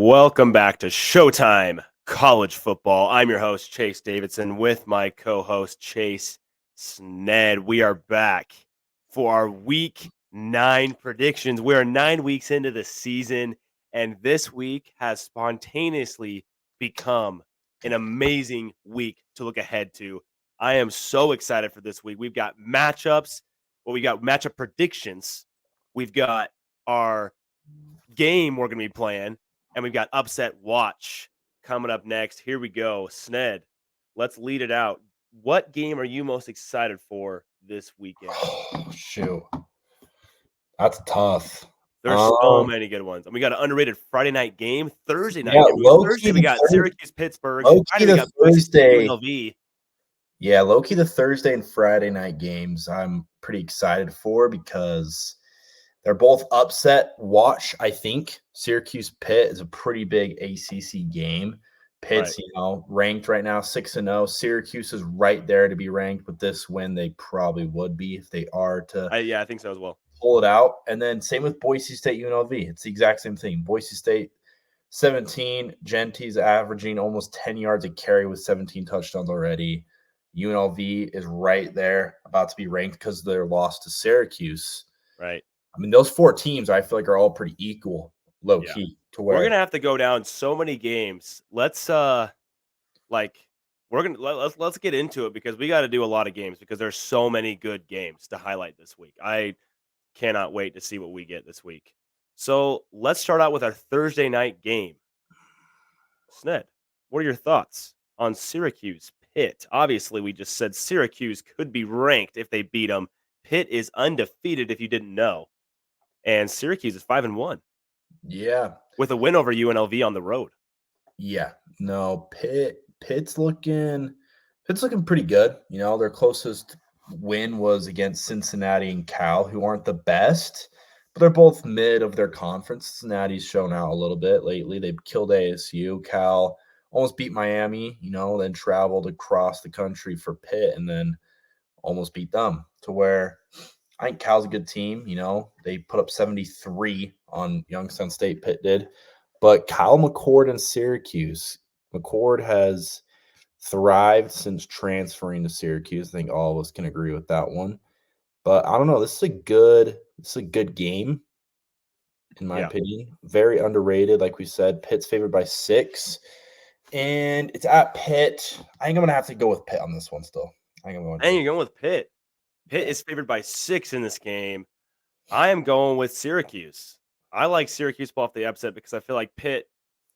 Welcome back to Showtime College Football. I'm your host, Chase Davidson, with my co-host, Chase Sned. We are back for our Week 9 predictions. We are 9 weeks into the season, and this week has spontaneously become an amazing week to look ahead to. I am so excited for this week. We've got matchups, we got matchup predictions. We've got our game we're going to be playing, and we've got Upset Watch coming up next. Here we go. Sned, let's lead it out. What game are you most excited for this weekend? Oh, shoot. That's tough. There's so many good ones. And we got an underrated Friday night game, Thursday night Yeah, game. Thursday we got Syracuse, Pittsburgh. Friday we got Thursday. UNLV. Yeah, low-key the Thursday and Friday night games I'm pretty excited for because they're both upset watch, I think. Syracuse-Pitt is a pretty big ACC game. Pitt's, ranked right now 6-0. Syracuse is right there to be ranked. With this win, they probably would be if they are to I think so as well. Pull it out. And then same with Boise State UNLV. It's the exact same thing. Boise State 17. Genty's averaging almost 10 yards a carry with 17 touchdowns already. UNLV is right there, about to be ranked because of their loss to Syracuse. Right. I mean, those four teams I feel like are all pretty equal, low key. To where we're gonna have to go down so many games. Let's let's get into it because we got to do a lot of games because there's so many good games to highlight this week. I cannot wait to see what we get this week. So let's start out with our Thursday night game. Sned, what are your thoughts on Syracuse Pitt? Obviously, we just said Syracuse could be ranked if they beat them. Pitt is undefeated if you didn't know. And Syracuse is 5-1. Yeah. With a win over UNLV on the road. Yeah. No, Pitt's looking pretty good. You know, their closest win was against Cincinnati and Cal, who aren't the best, but they're both mid of their conference. Cincinnati's shown out a little bit lately. They've killed ASU. Cal almost beat Miami, then traveled across the country for Pitt and then almost beat them, to where I think Cal's a good team. They put up 73 on Youngstown State, Pitt did. But Kyle McCord and Syracuse. McCord has thrived since transferring to Syracuse. I think all of us can agree with that one. But I don't know. This is a good game, in my opinion. Very underrated, like we said. Pitt's favored by 6. And it's at Pitt. I think I'm gonna have to go with Pitt on this one still. And you're going with Pitt. Pitt is favored by 6 in this game. I am going with Syracuse. I like Syracuse off the upset because I feel like Pitt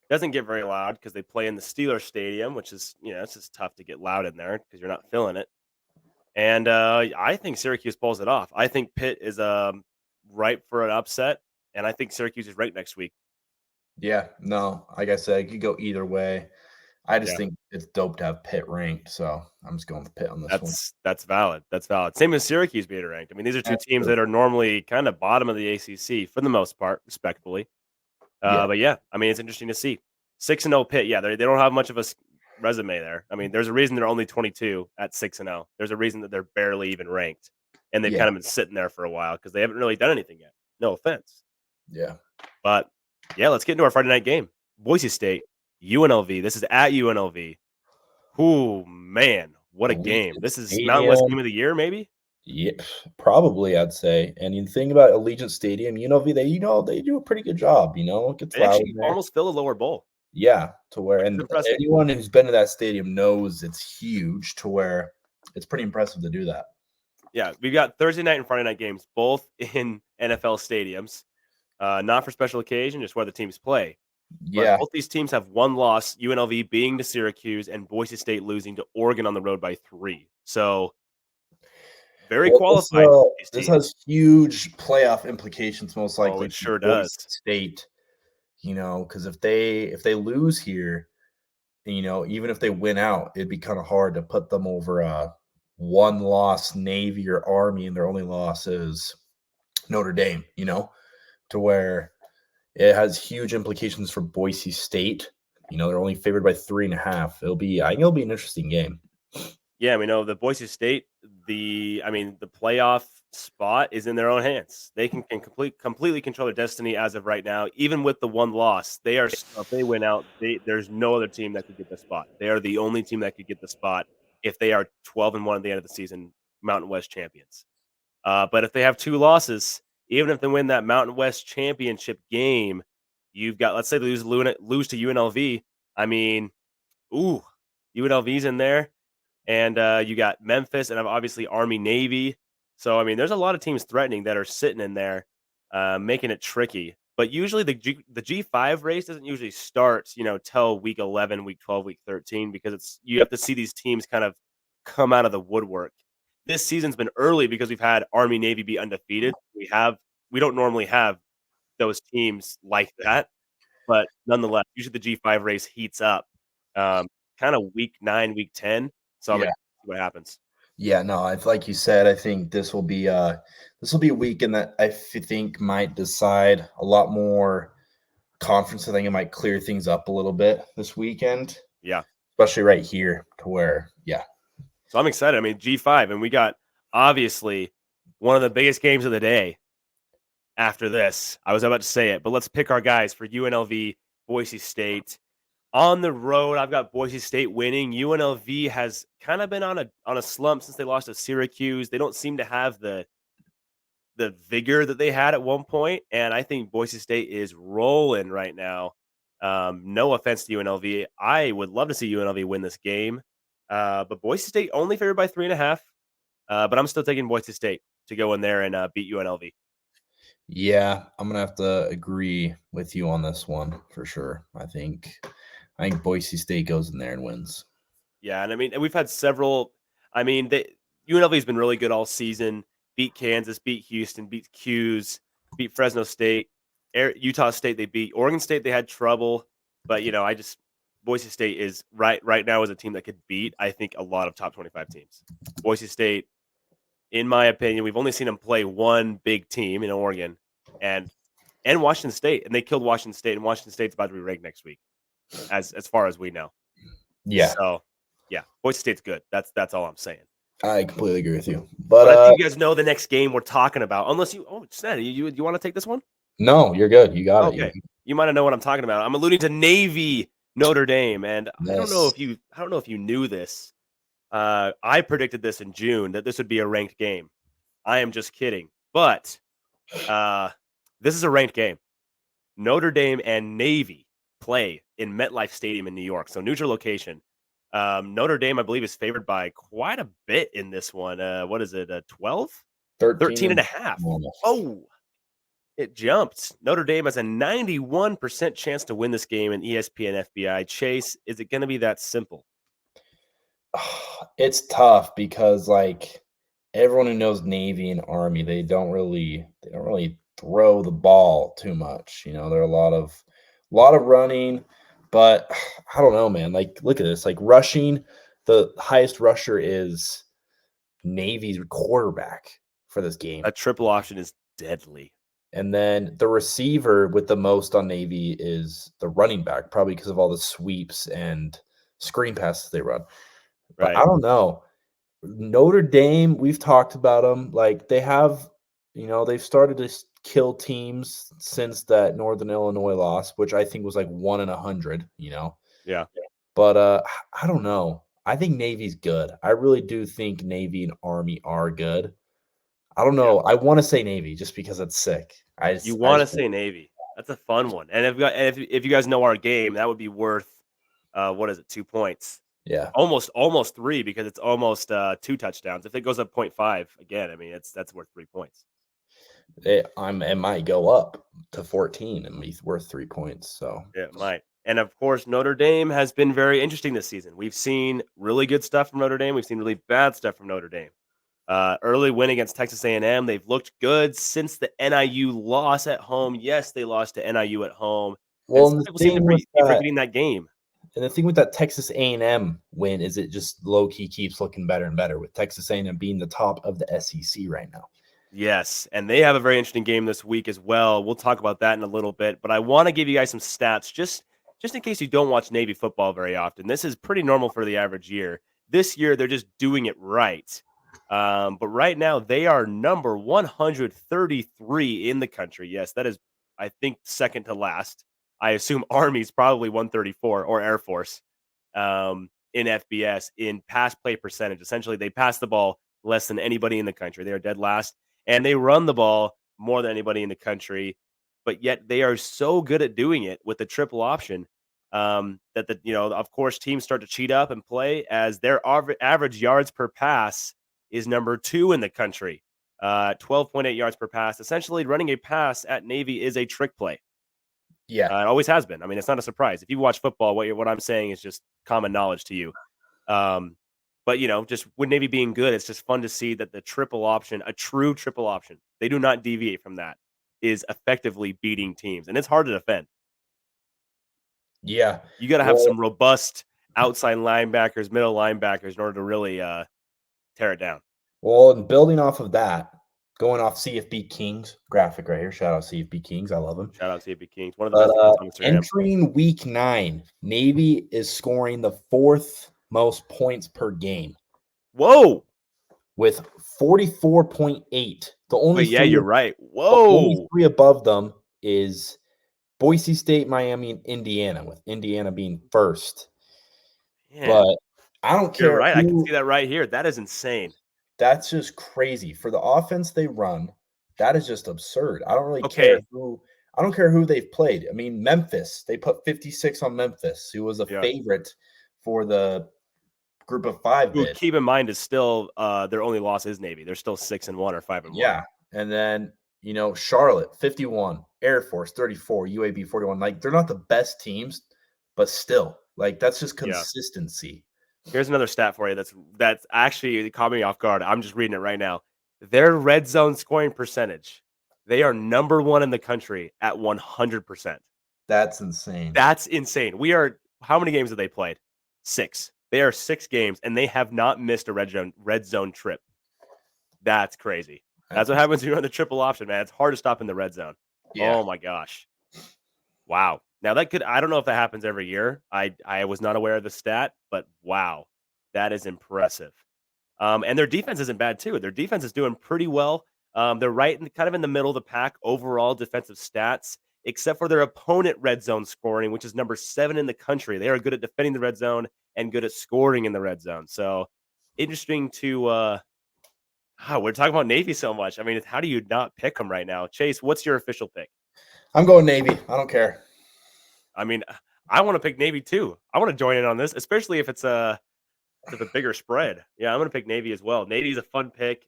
doesn't get very loud because they play in the Steelers Stadium, which is, it's just tough to get loud in there because you're not feeling it. And I think Syracuse pulls it off. I think Pitt is ripe for an upset, and I think Syracuse is ranked next week. Yeah, no, like I said, it could go either way. I just think it's dope to have Pitt ranked, so I'm just going with Pitt on this one. That's valid. That's valid. Same as Syracuse being ranked. I mean, these are two teams that are normally kind of bottom of the ACC for the most part, respectfully. But yeah, I mean, it's interesting to see 6-0 Pitt. Yeah, they don't have much of a resume there. I mean, there's a reason they're only 22 at 6-0. There's a reason that they're barely even ranked, and they've kind of been sitting there for a while because they haven't really done anything yet. No offense. Yeah, but yeah, let's get into our Friday night game. Boise State, UNLV. This is at UNLV. Ooh, man, what a game! This is Mountain West Game of the Year, maybe. Yeah, probably I'd say. And you think about Allegiant Stadium, UNLV, they do a pretty good job. It gets loud in there. Almost fill a lower bowl. Yeah, to where and anyone who's been to that stadium knows it's huge. To where it's pretty impressive to do that. Yeah, we've got Thursday night and Friday night games, both in NFL stadiums, not for special occasion, just where the teams play. Yeah, but both these teams have one loss, UNLV being to Syracuse and Boise State losing to Oregon on the road by 3. So very qualified. This has huge playoff implications, most likely. It sure does. State, because if they lose here, even if they win out, it'd be kind of hard to put them over a one-loss Navy or Army, and their only loss is Notre Dame. To where it has huge implications for Boise State. They're only favored by 3.5. I think it'll be an interesting game. Yeah, we know the Boise State, the playoff spot is in their own hands. They can completely control their destiny as of right now. Even with the one loss, if they win out, there's no other team that could get the spot. They are the only team that could get the spot if they are 12-1 at the end of the season, Mountain West champions. But if they have 2 losses, even if they win that Mountain West championship game, you've got, let's say they lose to UNLV. I mean, ooh, UNLV's in there. And you got Memphis and obviously Army Navy. So I mean, there's a lot of teams threatening that are sitting in there, making it tricky. But usually the G5 race doesn't usually start, till week 11, week 12, week 13, because you have to see these teams kind of come out of the woodwork. This season's been early because we've had Army Navy be undefeated. We don't normally have those teams like that, but nonetheless, usually the G5 race heats up, kind of week 9, week 10. So I'm Yeah. excited to see what happens. Yeah, no, like you said, I think this will be a weekend that think might decide a lot more conference. I think it might clear things up a little bit this weekend. Yeah. Especially right here to where, yeah. So I'm excited. I mean, G5, and we got obviously one of the biggest games of the day after this. I was about to say it, but let's pick our guys for UNLV, Boise State. On the road, I've got Boise State winning. UNLV has kind of been on a slump since they lost to Syracuse. They don't seem to have the vigor that they had at one point, and I think Boise State is rolling right now. No offense to UNLV. I would love to see UNLV win this game. But Boise State only favored by 3.5. But I'm still taking Boise State to go in there and beat UNLV. Yeah, I'm gonna have to agree with you on this one for sure. I think Boise State goes in there and wins. Yeah, and I mean, we've had several. I mean, UNLV has been really good all season. Beat Kansas, beat Houston, beat Q's, beat Fresno State, Utah State. They beat Oregon State. They had trouble, but Boise State is right now is a team that could beat, I think, a lot of top 25 teams. Boise State, in my opinion, we've only seen them play one big team in Oregon and Washington State, and they killed Washington State. And Washington State's about to be ranked next week, as far as we know. Yeah. So, yeah, Boise State's good. That's all I'm saying. I completely agree with you. But I think you guys know the next game we're talking about. Unless you, Sned, you want to take this one? No, you're good. You got it. Okay, you might not know what I'm talking about. I'm alluding to Navy Notre Dame, and Yes. I don't know if you knew this. I predicted this in June that this would be a ranked game. I am just kidding, but this is a ranked game. Notre Dame and Navy play in MetLife Stadium in New York, so neutral location. Notre Dame, I believe, is favored by quite a bit in this one. What is it, 12? 13.5. Oh, it jumped. Notre Dame has a 91% chance to win this game in ESPN FBI. Chase, is it going to be that simple? It's tough because, like, everyone who knows Navy and Army, they don't really throw the ball too much. There are a lot of running, but I don't know, man. Like, look at this. Like, rushing, the highest rusher is Navy's quarterback for this game. A triple option is deadly. And then the receiver with the most on Navy is the running back, probably because of all the sweeps and screen passes they run. But I don't know. Notre Dame, we've talked about them. Like, they have, they've started to kill teams since that Northern Illinois loss, which I think was like 1 in 100, Yeah. But I don't know. I think Navy's good. I really do think Navy and Army are good. I don't know. Yeah. I want to say Navy just because it's sick. You want to say Navy. That's a fun one. And if you guys know our game, that would be worth, what is it, 2 points? Yeah. Almost 3 because it's almost 2 touchdowns. If it goes up 0.5, again, I mean, that's worth 3 points. It might go up to 14 and be worth 3 points. So it might. And of course, Notre Dame has been very interesting this season. We've seen really good stuff from Notre Dame. We've seen really bad stuff from Notre Dame. Early win against Texas A&M. They've looked good since the NIU loss at home. Yes, they lost to NIU at home. Well, and people seem to be forgetting that game. And the thing with that Texas A&M win is it just low-key keeps looking better and better with Texas A&M being the top of the SEC right now. Yes, and they have a very interesting game this week as well. We'll talk about that in a little bit, but I want to give you guys some stats just in case you don't watch Navy football very often. This is pretty normal for the average year. This year, they're just doing it right. But right now, they are number 133 in the country. Yes, that is, I think, second to last. I assume Army's probably 134 or Air Force in FBS in pass play percentage. Essentially, they pass the ball less than anybody in the country. They are dead last, and they run the ball more than anybody in the country. But yet, they are so good at doing it with the triple option that of course, teams start to cheat up and play as their average yards per pass is number 2 in the country, 12.8 yards per pass. Essentially, running a pass at Navy is a trick play. Yeah. It always has been. I mean, it's not a surprise. If you watch football, what I'm saying is just common knowledge to you. But, just with Navy being good, it's just fun to see that the triple option, a true triple option, they do not deviate from that, is effectively beating teams. And it's hard to defend. Yeah. You got to have Well, some robust outside linebackers, middle linebackers in order to really tear it down. Well, and building off of that, going off CFB Kings graphic right here. Shout out CFB Kings. I love them. Shout out CFB Kings. One of the best accounts on Instagram. Entering week 9, Navy is scoring the 4th most points per game. Whoa. With 44.8. The only Wait, yeah, you're right. The only Whoa. 3 above them is Boise State, Miami, and Indiana, with Indiana being first. Yeah. But I don't care. You're right. I can see that right here. That is insane. That's just crazy. For the offense they run, that is just absurd. I don't really care who they've played. I mean, Memphis, they put 56 on Memphis, who was a favorite for the group of 5 bid. Keep in mind is still their only loss is Navy. They're still 6-1 or 5-1. Yeah. And then, Charlotte 51, Air Force 34, UAB 41. Like, they're not the best teams, but still, like, that's just consistency. Here's another stat for you that's actually caught me off guard. I'm just reading it right now. Their red zone scoring percentage, they are number 1 in the country at 100%. That's insane. That's insane. How many games have they played? 6. They are 6 games, and they have not missed a red zone trip. That's crazy. That's what happens when you run the triple option, man. It's hard to stop in the red zone. Yeah. Oh, my gosh. Wow. Now, I don't know if that happens every year. I was not aware of the stat, but wow, that is impressive. And their defense isn't bad, too. Their defense is doing pretty well. They're kind of in the middle of the pack overall defensive stats, except for their opponent red zone scoring, which is number 7 in the country. They are good at defending the red zone and good at scoring in the red zone. So interesting to we're talking about Navy so much. I mean, how do you not pick them right now? Chase, what's your official pick? I'm going Navy. I don't care. I mean, I want to pick Navy too. I want to join in on this, especially if it's a bigger spread. Yeah, I'm going to pick Navy as well. Navy's a fun pick.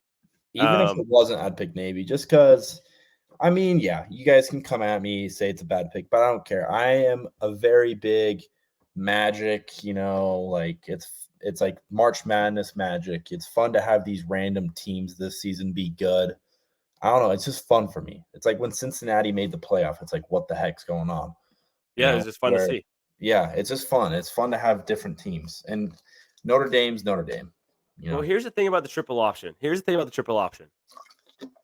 Even if it wasn't, I'd pick Navy just because, I mean, yeah, you guys can come at me, say it's a bad pick, but I don't care. I am a very big Magic, like it's like March Madness Magic. It's fun to have these random teams this season be good. I don't know. It's just fun for me. It's like when Cincinnati made the playoff. It's like, what the heck's going on? Yeah, it's just fun to see. Yeah, it's just fun. It's fun to have different teams. And Notre Dame's Notre Dame. Well, here's the thing about the triple option.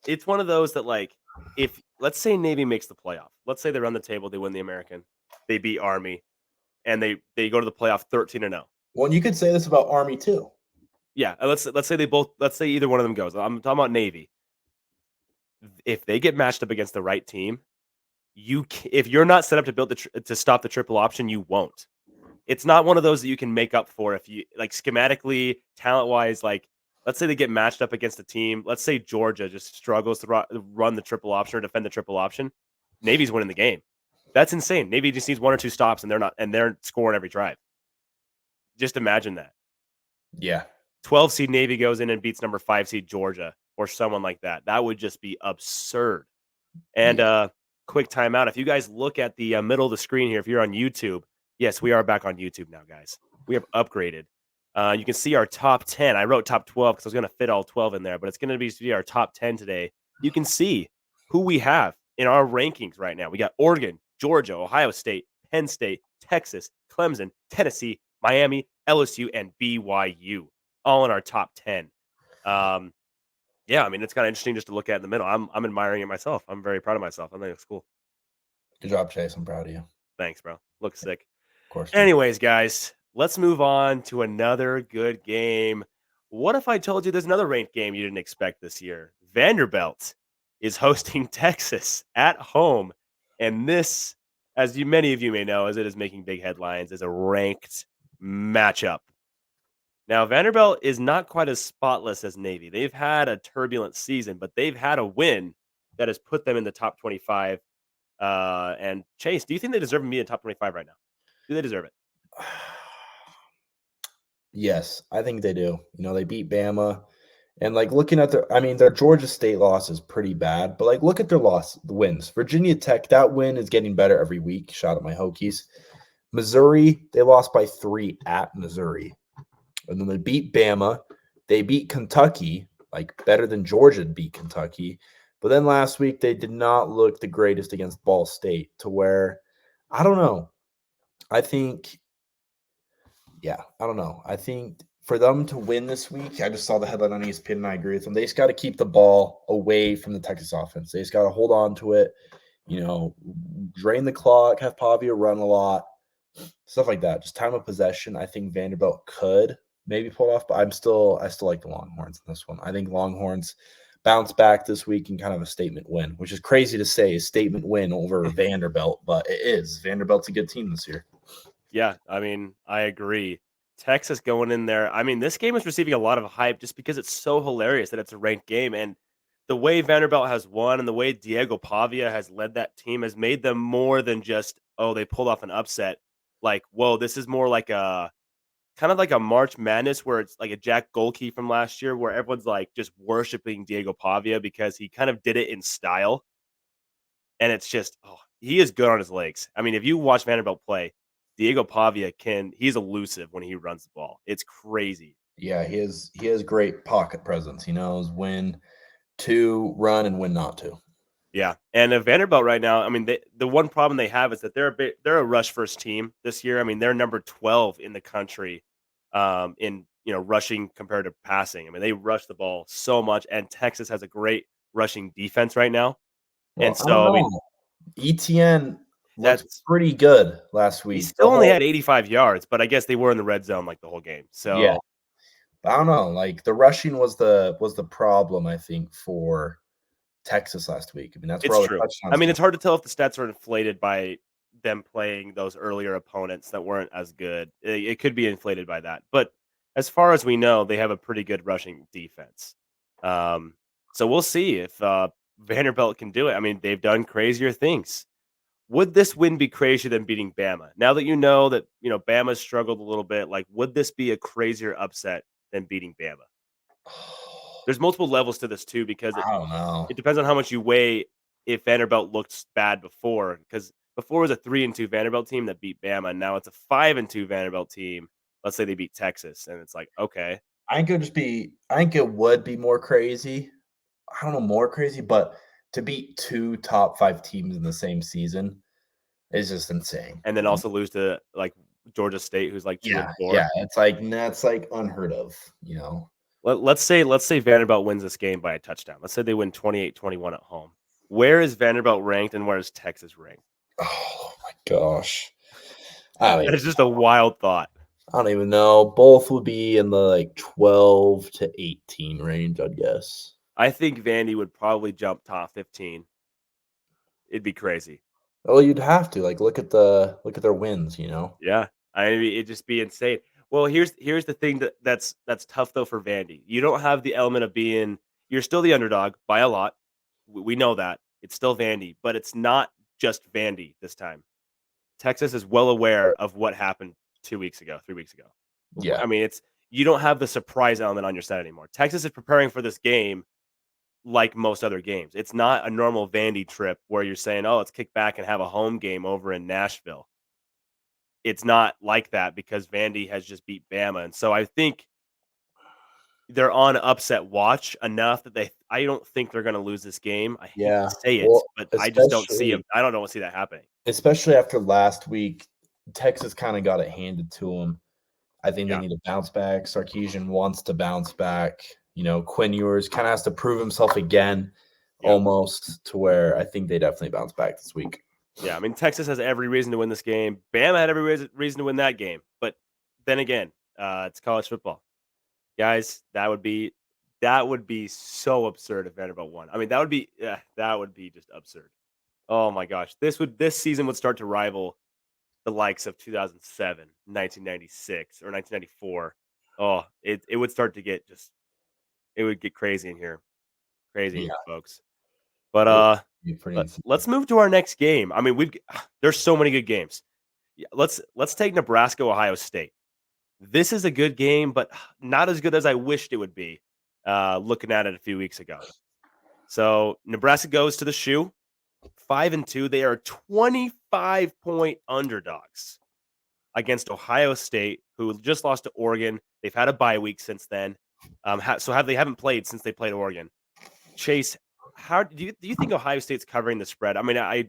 It's one of those that, like, if let's say Navy makes the playoff, let's say they run the table, they win the American, they beat Army, and they go to the playoff 13-0. Well, you could say this about Army too. Yeah, let's say either one of them goes. I'm talking about Navy. If they get matched up against the right team, if you're not set up to to stop the triple option, you won't. It's not one of those that you can make up for if you like schematically, talent wise. Like, let's say they get matched up against a team. Let's say Georgia just struggles to run the triple option or defend the triple option. Navy's winning the game. That's insane. Navy just needs 1 or 2 stops and they're scoring every drive. Just imagine that. Yeah. 12 seed Navy goes in and beats number 5 seed Georgia or someone like that. That would just be absurd. And quick timeout. If you guys look at the middle of the screen here, if you're on YouTube, yes, we are back on YouTube now, guys. We have upgraded. You can see our top 10. I wrote top 12 because I was going to fit all 12 in there, but it's going to be our top 10 today. You can see who we have in our rankings right now. We got Oregon, Georgia, Ohio State, Penn State, Texas, Clemson, Tennessee, Miami, LSU, and BYU, all in our top 10. Yeah, I mean, it's kind of interesting just to look at in the middle. I'm admiring it myself. I'm very proud of myself. I think it's cool. Good job, Chase. I'm proud of you. Thanks, bro. Looks sick. Of course. Anyways, guys, let's move on to another good game. What if I told you there's another ranked game you didn't expect this year? Vanderbilt is hosting Texas at home. And this, as many of you may know, as it is making big headlines, is a ranked matchup. Now, Vanderbilt is not quite as spotless as Navy. They've had a turbulent season, but they've had a win that has put them in the top 25. And Chase, do you think they deserve to be in the top 25 right now? Do they deserve it? Yes, I think they do. They beat Bama. And looking at their Georgia State loss is pretty bad, but look at their the wins. Virginia Tech, that win is getting better every week. Shout out my Hokies. Missouri, they lost by 3 at Missouri. And then they beat Bama. They beat Kentucky, better than Georgia beat Kentucky. But then last week they did not look the greatest against Ball State, to where I don't know. I think for them to win this week, I just saw the headline on ESPN and I agree with them. They just got to keep the ball away from the Texas offense. They just got to hold on to it, drain the clock, have Pavia run a lot, stuff like that. Just time of possession. I think Vanderbilt could maybe pull it off, but I still like the Longhorns in this one. I think Longhorns bounce back this week and kind of a statement win, which is crazy to say, a statement win over Vanderbilt, but it is. Vanderbilt's a good team this year. Yeah, I mean, I agree. Texas going in there. I mean, this game is receiving a lot of hype just because it's so hilarious that it's a ranked game. And the way Vanderbilt has won and the way Diego Pavia has led that team has made them more than just, oh, they pulled off an upset. Like, whoa, this is more like a kind of like a March Madness where it's like a Jack Golke from last year where everyone's like just worshiping Diego Pavia because he kind of did it in style. And it's just, oh, he is good on his legs. I mean, if you watch Vanderbilt play, Diego Pavia he's elusive when he runs the ball. It's crazy. Yeah, he has great pocket presence. He knows when to run and when not to. Yeah, and Vanderbilt right now, I mean, the one problem they have is that they're a rush first team this year. I mean, they're number 12 in the country in rushing compared to passing. I mean, they rush the ball so much, and Texas has a great rushing defense right now. Well, And I don't so, I mean, know. ETN looked that's pretty good last he week. still only had 85 yards, but I guess they were in the red zone like the whole game. Yeah, So I don't know. The rushing was the problem, I think, for Texas last week. I mean, that's where it's all the true. I touchdowns mean, came. it's hard to tell if the stats are inflated by them playing those earlier opponents that weren't as good. It could be inflated by that. But as far as we know, they have a pretty good rushing defense. Um, so we'll see if Vanderbilt can do it. I mean, they've done crazier things. Would this win be crazier than beating Bama? Now that Bama's struggled a little bit, like would this be a crazier upset than beating Bama? There's multiple levels to this too because I don't know. it depends on how much you weigh if Vanderbilt looked bad before, because before it was a 3-2 Vanderbilt team that beat Bama, and now it's a 5-2 Vanderbilt team. Let's say they beat Texas, and it's like, okay. I think it would be more crazy. I don't know, more crazy, but to beat 2 top 5 teams in the same season is just insane. And then also lose to like Georgia State, who's like 2 Yeah, and 4. yeah, that's unheard of. Let's say Vanderbilt wins this game by a touchdown. Let's say they win 28-21 at home. Where is Vanderbilt ranked and where is Texas ranked? Oh my gosh. I don't even It's just a wild thought. I don't even know. Both would be in the 12 to 18 range, I'd guess. I think Vandy would probably jump top 15. It'd be crazy. Well, you'd have to look at their wins. Yeah, I mean, it'd just be insane. Well, here's the thing that's tough though for Vandy. You don't have the element of you're still the underdog by a lot. We know that it's still Vandy, but it's not just Vandy this time. Texas is well aware of what happened 2 weeks ago, 3 weeks ago. Yeah. I mean, you don't have the surprise element on your side anymore. Texas is preparing for this game like most other games. It's not a normal Vandy trip where you're saying, "Oh, let's kick back and have a home game over in Nashville." It's not like that because Vandy has just beat Bama, and so I think they're on upset watch enough that I don't think they're gonna lose this game. I hate Yeah. to say it, Well, but I just don't see 'em I don't see that happening. especially after last week, Texas kind of got it handed to them. I think they Yeah. need to bounce back. Sarkisian wants to bounce back. Quinn Ewers kind of has to prove himself again, Yep. almost to where I think they definitely bounce back this week. Yeah, I mean, Texas has every reason to win this game. Bama had every reason to win that game, but then again, it's college football. Guys, that would be so absurd if Vanderbilt won. I mean, that would be just absurd. Oh my gosh. This season would start to rival the likes of 2007, 1996, or 1994. Oh, it would start to get it would get crazy in here. Crazy in Yeah, here, folks. But it would be pretty insane. let's move to our next game. I mean, there's so many good games. Yeah, let's take Nebraska Ohio State. This is a good game, but not as good as I wished it would be. Looking at it a few weeks ago. So Nebraska goes to the shoe, 5-2. They are 25-point underdogs against Ohio State, who just lost to Oregon. They've had a bye week since then. They haven't played since they played Oregon. Chase, how do you think Ohio State's covering the spread? I mean, I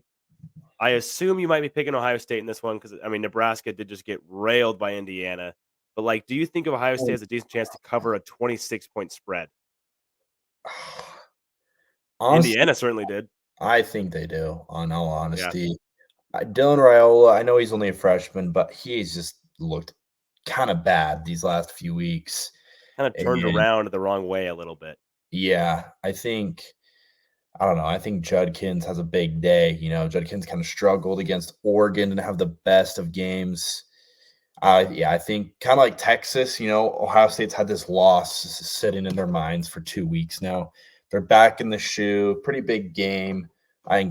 assume you might be picking Ohio State in this one because I mean Nebraska did just get railed by Indiana. But do you think Ohio State has a decent chance to cover a 26-point spread? Honestly, Indiana certainly did. I think they do, on all Yeah, honesty. Dylan Raiola, I know he's only a freshman, but he's just looked kind of bad these last few weeks. kind of turned And around the wrong way a little bit. yeah, I don't know. I think Judkins has a big day. Judkins kind of struggled against Oregon and have the best of games. Yeah, I think kind of like Texas, Ohio State's had this loss sitting in their minds for 2 weeks now. They're back in the shoe. Pretty big game. I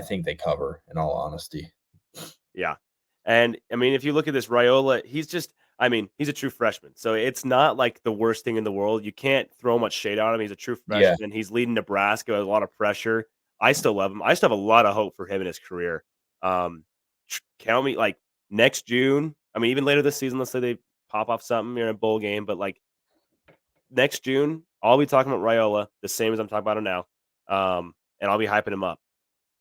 think they cover, in all honesty. Yeah. And I mean, if you look at this Raiola, he's a true freshman. So it's not like the worst thing in the world. You can't throw much shade on him. He's a true Yeah. freshman. He's leading Nebraska with a lot of pressure. I still love him. I still have a lot of hope for him in his career. Count me next June. I mean, even later this season, let's say they pop off something in a bowl game, but next June, I'll be talking about Raiola the same as I'm talking about him now. And I'll be hyping him up.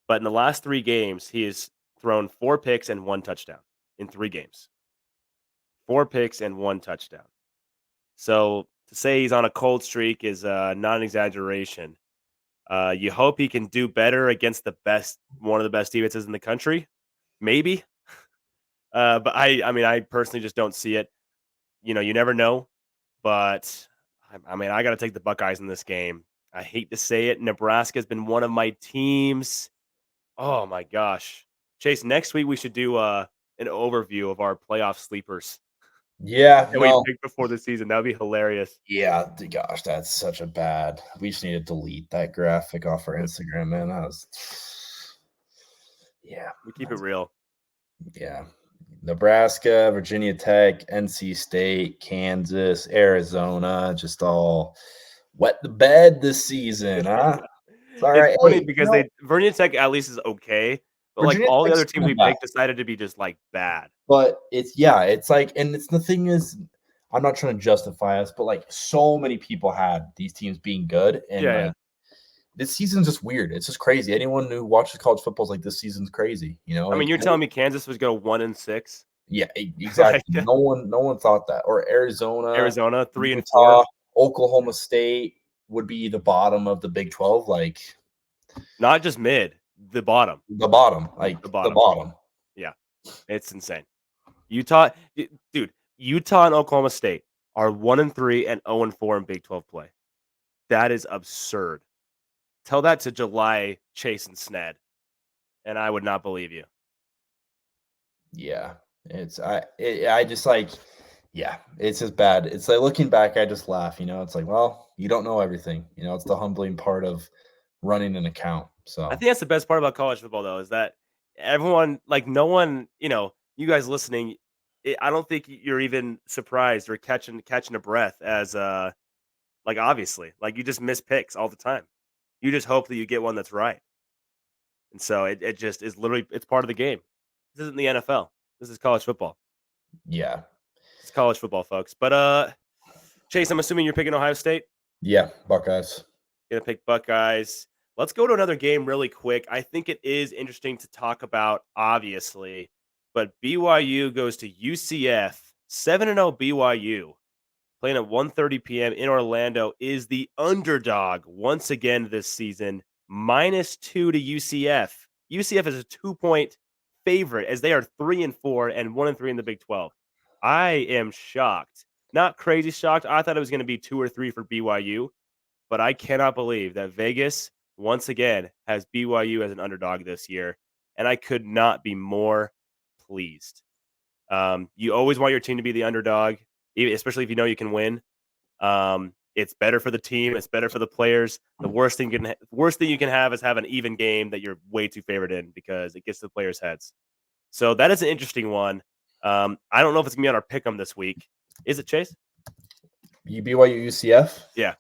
But in the last 3 games, he has thrown 4 picks and 1 touchdown in 3 games. 4 picks and 1 touchdown. So to say he's on a cold streak is not an exaggeration. You hope he can do better against one of the best defenses in the country, maybe. But I personally just don't see it. You never know. But I got to take the Buckeyes in this game. I hate to say it. Nebraska's been one of my teams. Oh my gosh. Chase, next week we should do an overview of our playoff sleepers Yeah, that we no. picked before the season. That would be hilarious. Yeah, gosh, that's such a bad. We just need to delete that graphic off our Instagram, man. Yeah, We keep it real. yeah. Nebraska, Virginia Tech, NC State, Kansas, Arizona, just all wet the bed this season, huh? It's all It's right. funny Hey, because Virginia Tech at least is okay, but Virginia all the Tech's other teams kinda we bad. picked decided to be just bad. But it's like, and it's the thing is, I'm not trying to justify us, but so many people had these teams being good, and Yeah. this season's just weird. It's just crazy. Anyone who watches college football is like, this season's crazy. I mean, you're telling me Kansas was going 1-6? Yeah, exactly. Like No one thought that. Or Arizona, Arizona 3-4? Utah, Oklahoma State would be the bottom of the Big 12, like Not just mid, the bottom. the bottom, like The the bottom. bottom. Yeah. It's insane. Utah and Oklahoma State are 1-3 and 0-4 in Big 12 play. That is absurd. Tell that to July, Chase, and Sned, and I would not believe you. Yeah, I just yeah, it's just bad. It's like looking back, I just laugh. It's like, well, you don't know everything. It's the humbling part of running an account. So I think that's the best part about college football, though, is that everyone, no one, you guys listening, I don't think you're even surprised or catching a breath as obviously, you just miss picks all the time. You just hope that you get one that's right. And so it just is literally, it's part of the game. This isn't the NFL. This is college football. yeah, It's college football, folks. But Chase, I'm assuming you're picking Ohio State. yeah, Buckeyes. Gonna pick Buckeyes. Let's go to another game really quick. I think it is interesting to talk about, obviously, but BYU goes to UCF. 7-0 BYU playing at 1:30 p.m. in Orlando is the underdog once again this season. -2 to UCF. UCF is a 2-point favorite as they are 3-4 and 1-3 in the Big 12. I am shocked not crazy shocked. I thought it was going to be 2 or 3 for BYU, but I cannot believe that Vegas once again has BYU as an underdog this year, and I could not be more pleased. You always want your team to be the underdog, especially if you know you can win. It's better for the team. It's better for the players. The worst thing you can have is have an even game that you're way too favored in because it gets to the players' heads. So that is an interesting one. I don't know if it's gonna be on our pick'em this week. Is it, Chase? BYU UCF? Yeah.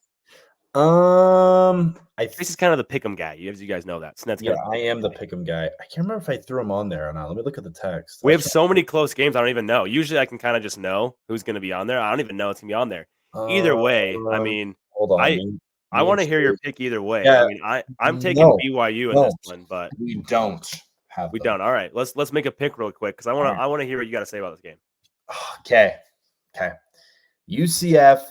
Chase is kind of the pick'em guy. You guys know that. So yeah, I am the pick'em guy. I can't remember if I threw him on there or not. Let me look at the text. We have so many close games. I don't even know. Usually, I can kind of just know who's going to be on there. I don't even know it's going to be on there. Either way, I mean, hold on. I want to hear your pick either way. Yeah, I mean, I'm taking BYU in this one, but we don't have. We don't. All right, let's make a pick real quick because I want to hear what you got to say about this game. Okay. UCF.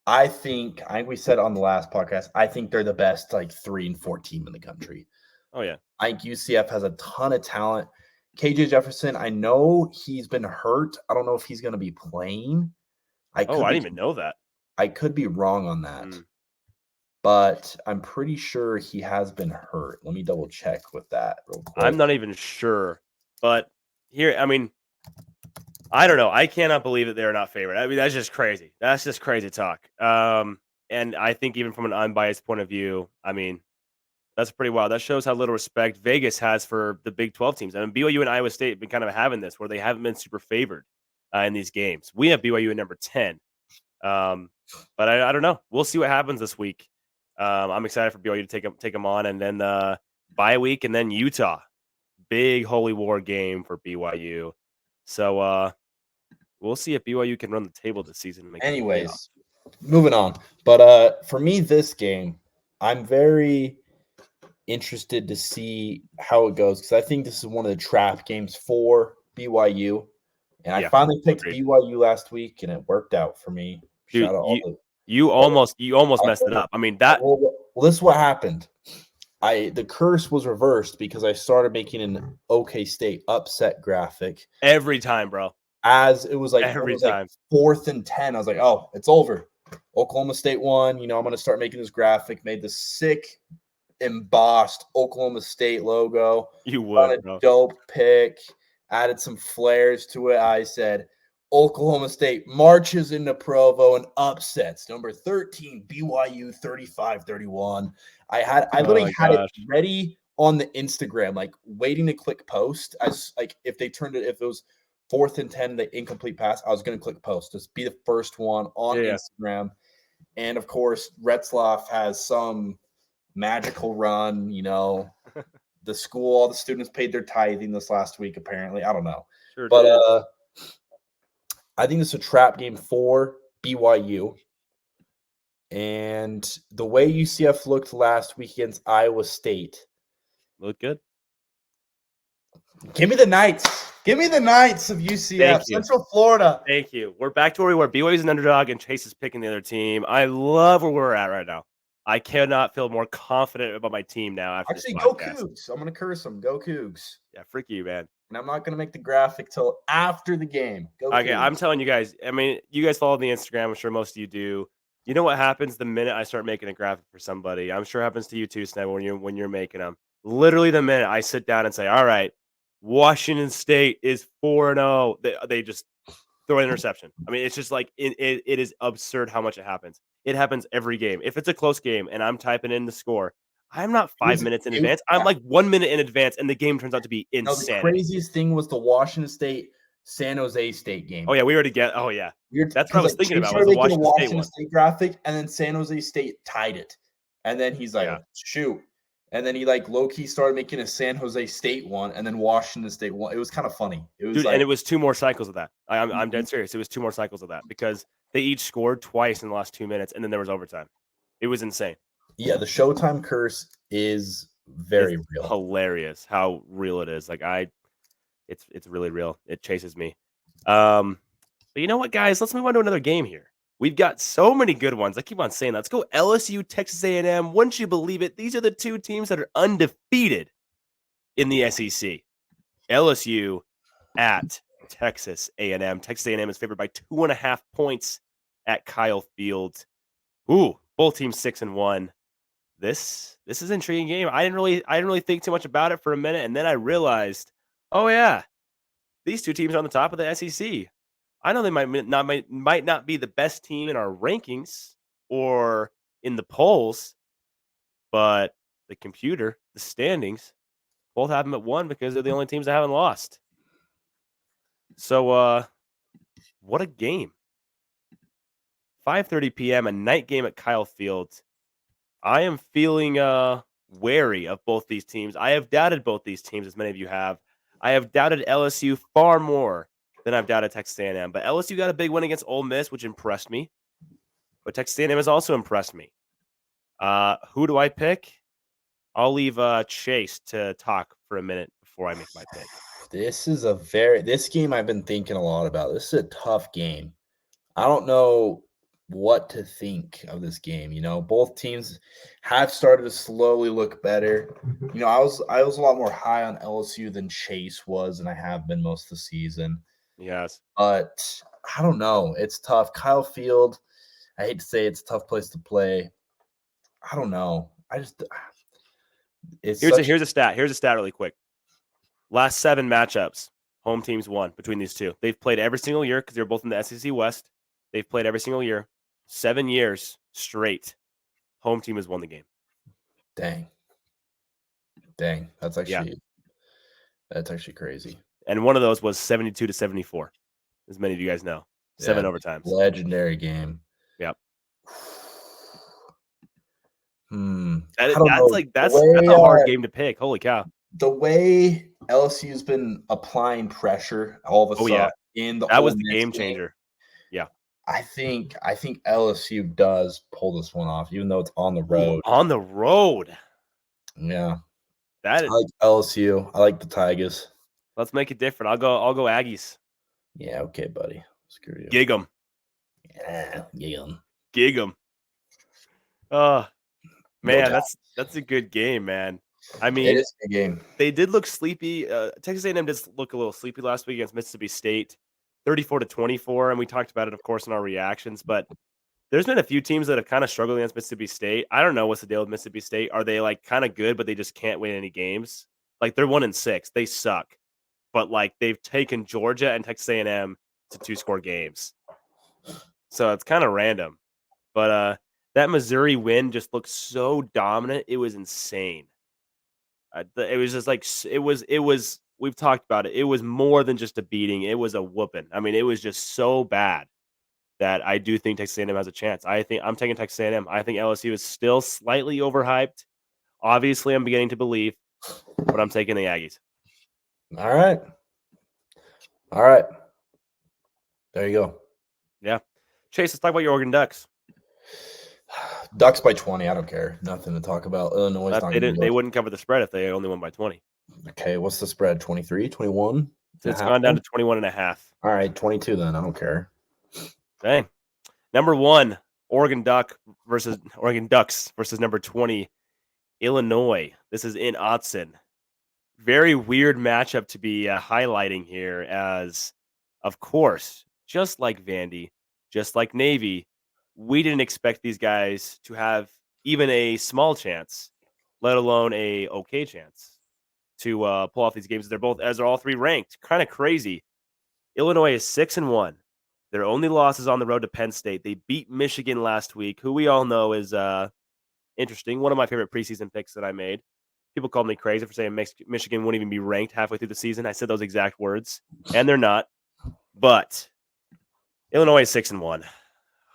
I think we said on the last podcast. I think they're the best 3 and 4 team in the country. Oh yeah. I think UCF has a ton of talent. KJ Jefferson, I know he's been hurt. I don't know if he's going to be playing. I didn't even know that. I could be wrong on that. But I'm pretty sure he has been hurt. Let me double check with that real quick. I'm not even sure. But here, I mean, I don't know. I cannot believe that they're not favored. I mean, that's just crazy. That's just crazy talk. And I think even from an unbiased point of view, I mean, that's pretty wild. That shows how little respect Vegas has for the Big 12 teams. I mean, BYU and Iowa State have been kind of having this where they haven't been super favored in these games. We have BYU at number 10. But I don't know. We'll see what happens this week. I'm excited for BYU to take them on, and then bye week, and then Utah. Big Holy War game for BYU. So we'll see if BYU can run the table this season. Anyways, moving on. But for me, this game, I'm very interested to see how it goes because I think this is one of the trap games for BYU. And I finally picked BYU last week, and it worked out for me. Dude, you almost messed it up. I mean that. Well, this is what happened. The curse was reversed because I started making an OK State upset graphic every time, bro. As it was like every time 4th and 10, I was like, oh, it's over. Oklahoma State won. I'm going to start making this graphic. Made the sick embossed Oklahoma State logo. You would, bro. Dope pick. Added some flares to it. I said, Oklahoma State marches into Provo and upsets number 13 BYU 35-31. I literally had it ready on the Instagram, waiting to click post. As if it was 4th and 10, the incomplete pass, I was going to click post. Just be the first one on Instagram. And of course, Retzlaff has some magical run. The school, all the students paid their tithing this last week. Apparently, I don't know, but I think it's a trap game for BYU. And the way UCF looked last week against Iowa State. Looked good. Give me the Knights. Give me the Knights of UCF, Central Florida. Thank you. We're back to where we were. BYU's an underdog, and Chase is picking the other team. I love where we're at right now. I cannot feel more confident about my team now. Actually, go Cougs. I'm going to curse them. Go Cougs. Yeah, freak you, man. And I'm not going to make the graphic till after the game. Go okay, Cougs. I'm telling you guys. I mean, you guys follow the Instagram. I'm sure most of you do. You know what happens the minute I start making a graphic for somebody? I'm sure it happens to you too, Sneb, when you're making them. Literally the minute I sit down and say, all right, Washington State is 4-0, they just throw an interception. I mean, it's just it is absurd how much it happens. It happens every game. If it's a close game and I'm typing in the score, I'm not 5 minutes in advance. I'm 1 minute in advance, and the game turns out to be insane. The craziest thing was the Washington State San Jose State game. Oh yeah, we already get. Oh yeah, that's what I was thinking about. Was the Washington State graphic, and then San Jose State tied it, and then he's like, shoot. And then he low key started making a San Jose State one, and then Washington State one. It was kind of funny. It was and it was 2 more cycles of that. I'm dead serious. It was 2 more cycles of that because they each scored twice in the last 2 minutes, and then there was overtime. It was insane. Yeah, the Showtime curse is very real. Hilarious how real it is. It's really real. It chases me. But you know what, guys? Let's move on to another game here. We've got so many good ones. I keep on saying that. Let's go LSU, Texas A&M. Wouldn't you believe it? These are the 2 teams that are undefeated in the SEC. LSU at Texas A&M. Texas A&M is favored by 2.5 points. at Kyle Field. Ooh, both teams 6-1. This is an intriguing game. I didn't really think too much about it for a minute, and then I realized, oh yeah, these two teams are on the top of the SEC. I know they might not be the best team in our rankings or in the polls, but the standings, both have them at 1 because they're the only teams that haven't lost. So, what a game. 5:30 p.m., a night game at Kyle Field. I am feeling wary of both these teams. I have doubted both these teams, as many of you have. I have doubted LSU far more than I've doubted Texas A&M. But LSU got a big win against Ole Miss, which impressed me. But Texas A&M has also impressed me. Who do I pick? I'll leave Chase to talk for a minute before I make my pick. This game I've been thinking a lot about. This is a tough game. I don't know what to think of this game. Both teams have started to slowly look better. I was a lot more high on LSU than Chase was, and I have been most of the season. Yes. But I don't know. It's tough. Kyle Field, I hate to say it's a tough place to play. I don't know. Here's a stat. Here's a stat really quick. Last 7 matchups, home teams won between these two. They've played every single year because they're both in the SEC West. They've played every single year. 7 years straight. Home team has won the game. Dang. That's actually crazy. And one of those was 72-74, as many of you guys know. 7 overtimes. Legendary game. Yep. That's a hard game to pick. Holy cow. The way LSU's been applying pressure all of a sudden in the that was the game changer. Yeah. I think LSU does pull this one off, even though it's on the road. On the road. Yeah. I like LSU. I like the Tigers. Let's make it different. I'll go Aggies. Yeah, okay, buddy. Screw you. Gig 'em. Yeah, gig 'em. Oh, man, that's a good game, man. I mean, it is a good game. They did look sleepy. Texas A&M did look a little sleepy last week against Mississippi State, 34-24, and we talked about it, of course, in our reactions. But there's been a few teams that have kind of struggled against Mississippi State. I don't know what's the deal with Mississippi State. Are they like kind of good, but they just can't win any games? Like they're 1-6, they suck, but like they've taken Georgia and Texas A&M to 2-score games, so it's kind of random. But that Missouri win just looked so dominant; it was insane. It was just like it was. We've talked about it. It was more than just a beating. It was a whooping. I mean, it was just so bad that I do think Texas A&M has a chance. I think I'm taking Texas A&M. I think LSU is still slightly overhyped. Obviously, I'm beginning to believe, but I'm taking the Aggies. All right. There you go. Yeah. Chase, let's talk about your Oregon Ducks. Ducks by 20. I don't care. Nothing to talk about. Illinois. They wouldn't cover the spread if they only won by 20. Okay, what's the spread? 23, 21? It's gone down to 21.5. All right, 22 then. I don't care. Dang. Number 1, Oregon Ducks versus number 20, Illinois. This is in Autzen. Very weird matchup to be highlighting here as, of course, just like Vandy, just like Navy, we didn't expect these guys to have even a small chance, let alone a okay chance to pull off these games. They're all 3 ranked. Kind of crazy. Illinois is 6-1. Their only loss is on the road to Penn State. They beat Michigan last week, who we all know is interesting. One of my favorite preseason picks that I made. People called me crazy for saying Michigan wouldn't even be ranked halfway through the season. I said those exact words, and they're not. But Illinois is 6-1.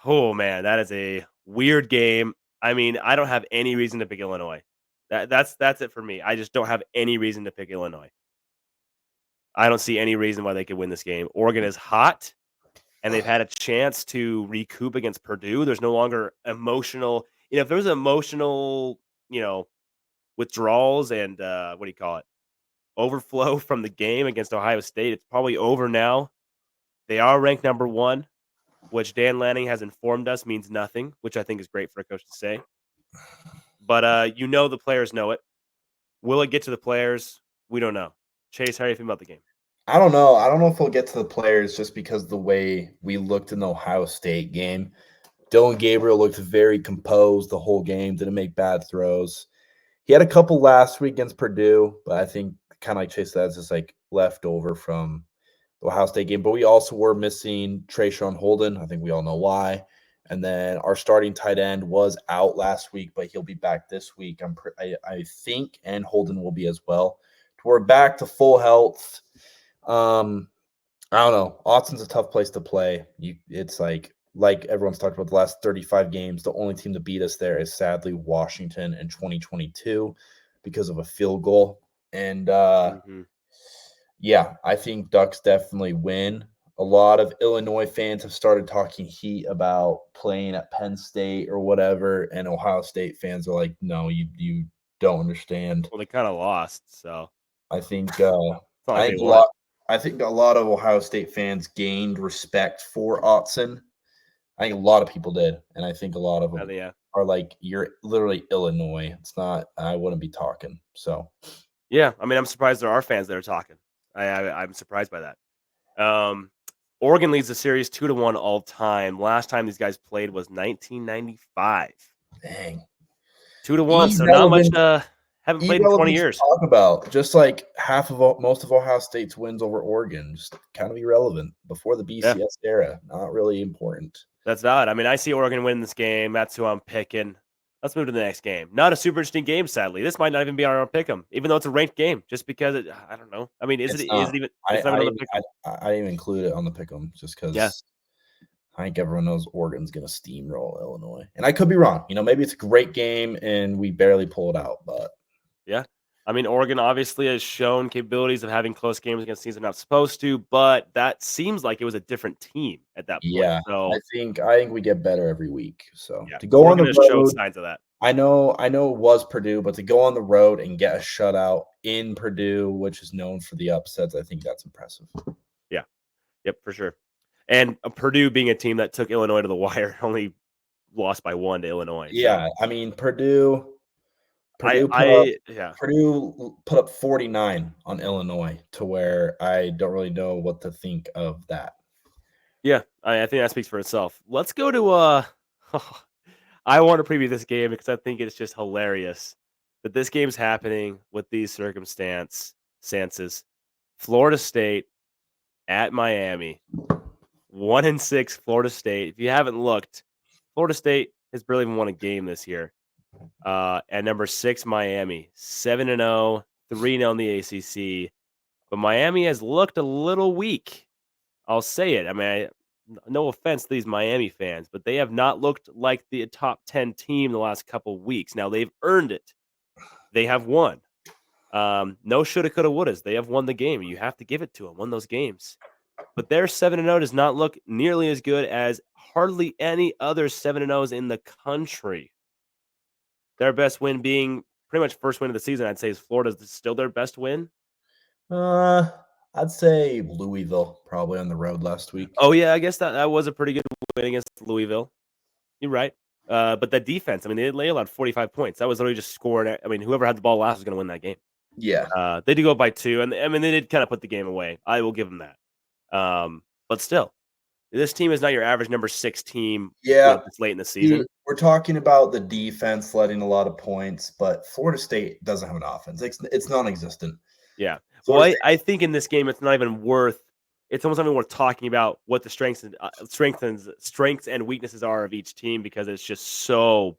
Oh, man, that is a weird game. I mean, I don't have any reason to pick Illinois. That's it for me. I just don't have any reason to pick Illinois. I don't see any reason why they could win this game. Oregon is hot, and they've had a chance to recoup against Purdue. There's no longer emotional. If there's emotional, withdrawals and overflow from the game against Ohio State, it's probably over now. They are ranked number 1, which Dan Lanning has informed us means nothing, which I think is great for a coach to say. But the players know it. Will it get to the players? We don't know. Chase, how are you feeling about the game? I don't know. I don't know if we'll get to the players just because the way we looked in the Ohio State game. Dylan Gabriel looked very composed the whole game, didn't make bad throws. He had a couple last week against Purdue, but I think kind of like Chase said, it's just like left over from the Ohio State game. But we also were missing Trayshawn Holden. I think we all know why. And then our starting tight end was out last week, but he'll be back this week. I think, and Holden will be as well. We're back to full health. I don't know. Austin's a tough place to play. It's like everyone's talked about the last 35 games. The only team to beat us there is sadly Washington in 2022 because of a field goal. And yeah, I think Ducks definitely win. A lot of Illinois fans have started talking heat about playing at Penn State or whatever, and Ohio State fans are like, "No, you don't understand." Well, they kind of lost, so I think it's not like I they think a won. lot I think a lot of Ohio State fans gained respect for Autzen. I think a lot of people did, and I think a lot of them Yeah. are like, "You're literally Illinois." It's not. I wouldn't be talking. So Yeah, I mean, I'm surprised there are fans that are talking. I'm surprised by that. Um, Oregon leads the series 2-1 all time. Last time these guys played was 1995. dang, 2-1. So not much. Haven't played in 20 irrelevant to years. talk about. Just like most of Ohio State's wins over Oregon, just kind of irrelevant before the Yeah, BCS era. Not really important. that's valid. I mean, I see Oregon win this game. That's who I'm picking. Let's move to the next game. Not a super interesting game, sadly. This might not even be our pick 'em, even though it's a ranked game. Just because I don't know. I mean, is it? It's Is not. it even? I It's not I another didn't, pick 'em. I didn't even include it on the pick'em just Yeah, because I think everyone knows Oregon's going to steamroll Illinois, and I could be wrong. Maybe it's a great game and we barely pull it out, but yeah. I mean, Oregon obviously has shown capabilities of having close games against teams they're not supposed to, but that seems like it was a different team at that point. yeah, So I think we get better every week. So yeah, to go on Oregon the has showed road, signs of that. I know it was Purdue, but to go on the road and get a shutout in Purdue, which is known for the upsets, I think that's impressive. Yeah. Yep, for sure. And Purdue being a team that took Illinois to the wire, only lost by 1 to Illinois. So Yeah, I mean Purdue I Purdue put up I yeah. Purdue put up 49 on Illinois to where I don't really know what to think of that. Yeah, I think that speaks for itself. Let's go to I want to preview this game because I think it's just hilarious that this game's happening with these circumstances. Florida State at Miami. 1-6 Florida State. If you haven't looked, Florida State has barely even won a game this year. And number 6 Miami, 7-0, 3-0 in the ACC. But Miami has looked a little weak. I'll say it. I mean, no offense to these Miami fans, but they have not looked like the top 10 team the last couple weeks. Now they've earned it. They have won. No shoulda, coulda, wouldas. They have won the game. You have to give it to them. Won those games. But their 7-0 does not look nearly as good as hardly any other 7-0s in the country. Their best win being pretty much first win of the season, I'd say, is Florida's still their best win. I'd say Louisville probably on the road last week. Oh, yeah, I guess that was a pretty good win against Louisville. You're right. But the defense, I mean, they allowed 45 points. That was literally just scoring. I mean, whoever had the ball last was going to win that game. Yeah. They did go up by 2, and I mean, they did kind of put the game away. I will give them that. But still, this team is not your average number 6 team. Yeah. This late in the season. We're talking about the defense letting a lot of points, but Florida State doesn't have an offense. It's non-existent. Yeah. Florida Well, I think in this game, it's not even worth. It's almost not even worth talking about what the strengths and weaknesses are of each team because it's just so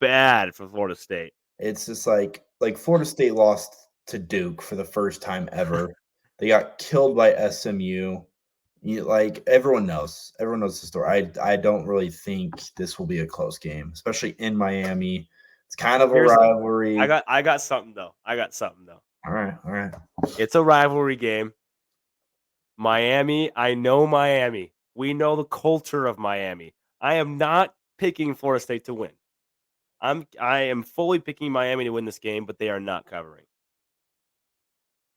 bad for Florida State. It's just like Florida State lost to Duke for the first time ever. They got killed by SMU. Everyone knows the story. I don't really think this will be a close game, especially in Miami. It's kind of a rivalry. I got something though. All right. It's a rivalry game. Miami, I know Miami. We know the culture of Miami. I am not picking Florida State to win. I am fully picking Miami to win this game, but they are not covering.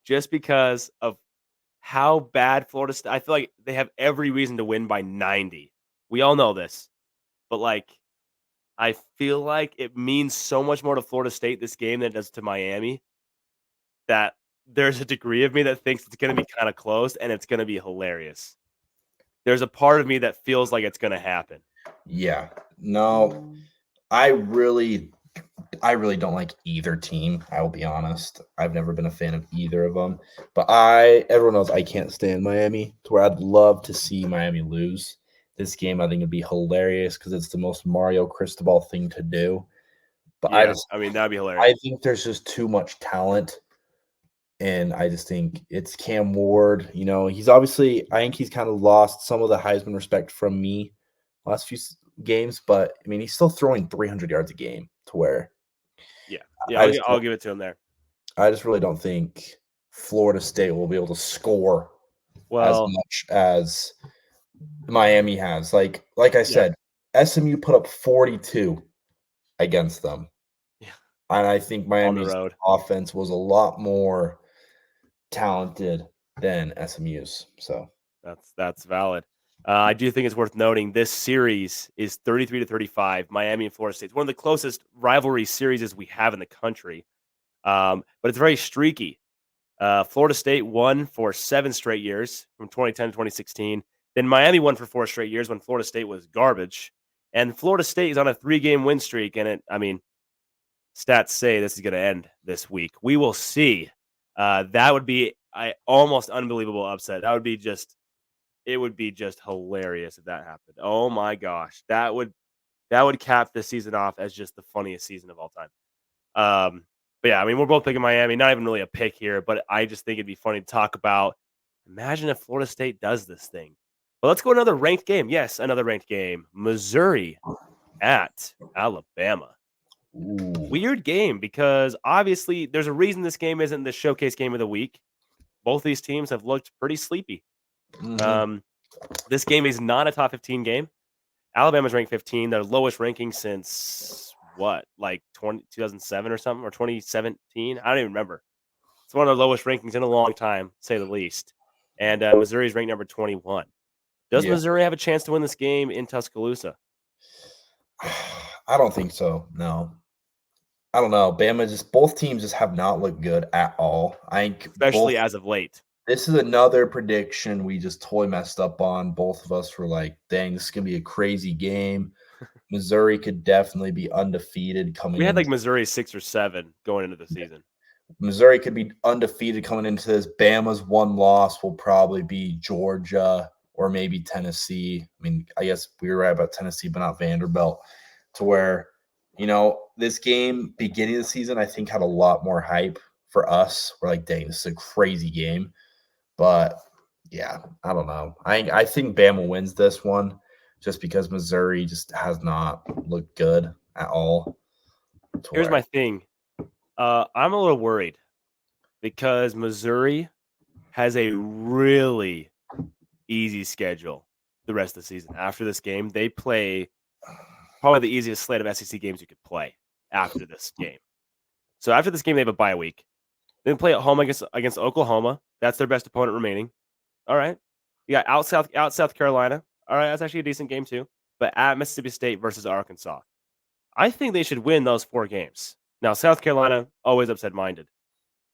Just because of how bad Florida State, I feel like they have every reason to win by 90. We all know this. But I feel like it means so much more to Florida State this game than it does to Miami that there's a degree of me that thinks it's going to be kind of close and it's going to be hilarious. There's a part of me that feels like it's going to happen. Yeah. No, I really don't like either team. I will be honest. I've never been a fan of either of them. But everyone knows I can't stand Miami, to where I'd love to see Miami lose this game. I think it'd be hilarious because it's the most Mario Cristobal thing to do. But Yeah, I mean, that'd be hilarious. I think there's just too much talent. And I just think it's Cam Ward. You know, he's obviously, I think he's kind of lost some of the Heisman respect from me last few games, but I mean, he's still throwing 300 yards a game to where. Yeah, I'll give it to him there. I just really don't think Florida State will be able to score as much as Miami has. Like I said, SMU put up 42 against them. Yeah. And I think Miami's offense was a lot more talented than SMU's. So that's valid. I do think it's worth noting this series is 33-35, Miami and Florida State. It's one of the closest rivalry series we have in the country, but it's very streaky. Florida State won for 7 straight years from 2010 to 2016. Then Miami won for 4 straight years when Florida State was garbage. And Florida State is on a 3-game win streak. And stats say this is going to end this week. We will see. That would be almost unbelievable upset. It would be just hilarious if that happened. Oh my gosh. That would cap the season off as just the funniest season of all time. But yeah, I mean, we're both picking Miami. Not even really a pick here, but I just think it'd be funny to talk about. Imagine if Florida State does this thing. But let's go another ranked game. Yes, another ranked game. Missouri at Alabama. Ooh. Weird game because obviously there's a reason this game isn't the showcase game of the week. Both these teams have looked pretty sleepy. Mm-hmm. This game is not a top 15 game. Alabama's ranked 15, their lowest ranking since what, like 2007 or something, or 2017? I don't even remember. It's one of the lowest rankings in a long time, to say the least. And Missouri's ranked number 21. Does Missouri have a chance to win this game in Tuscaloosa? I don't think so. No. I don't know. Both teams just have not looked good at all. Especially as of late. This is another prediction we just totally messed up on. Both of us were like, dang, this is going to be a crazy game. Missouri could definitely be undefeated coming in. We had like Missouri 6 or 7 going into the season. Missouri could be undefeated coming into this. Bama's one loss will probably be Georgia or maybe Tennessee. I mean, I guess we were right about Tennessee, but not Vanderbilt. To where, you know, this game, beginning of the season, I think had a lot more hype for us. We're like, dang, this is a crazy game. But, yeah, I don't know. I think Bama wins this one just because Missouri just has not looked good at all. Here's my thing. I'm a little worried because Missouri has a really easy schedule the rest of the season. After this game, they play probably the easiest slate of SEC games you could play after this game. So after this game, they have a bye week. Then play at home against Oklahoma. That's their best opponent remaining. All right. You got out South Carolina. All right, that's actually a decent game too. But at Mississippi State versus Arkansas. I think they should win those 4 games. Now, South Carolina, always upset-minded.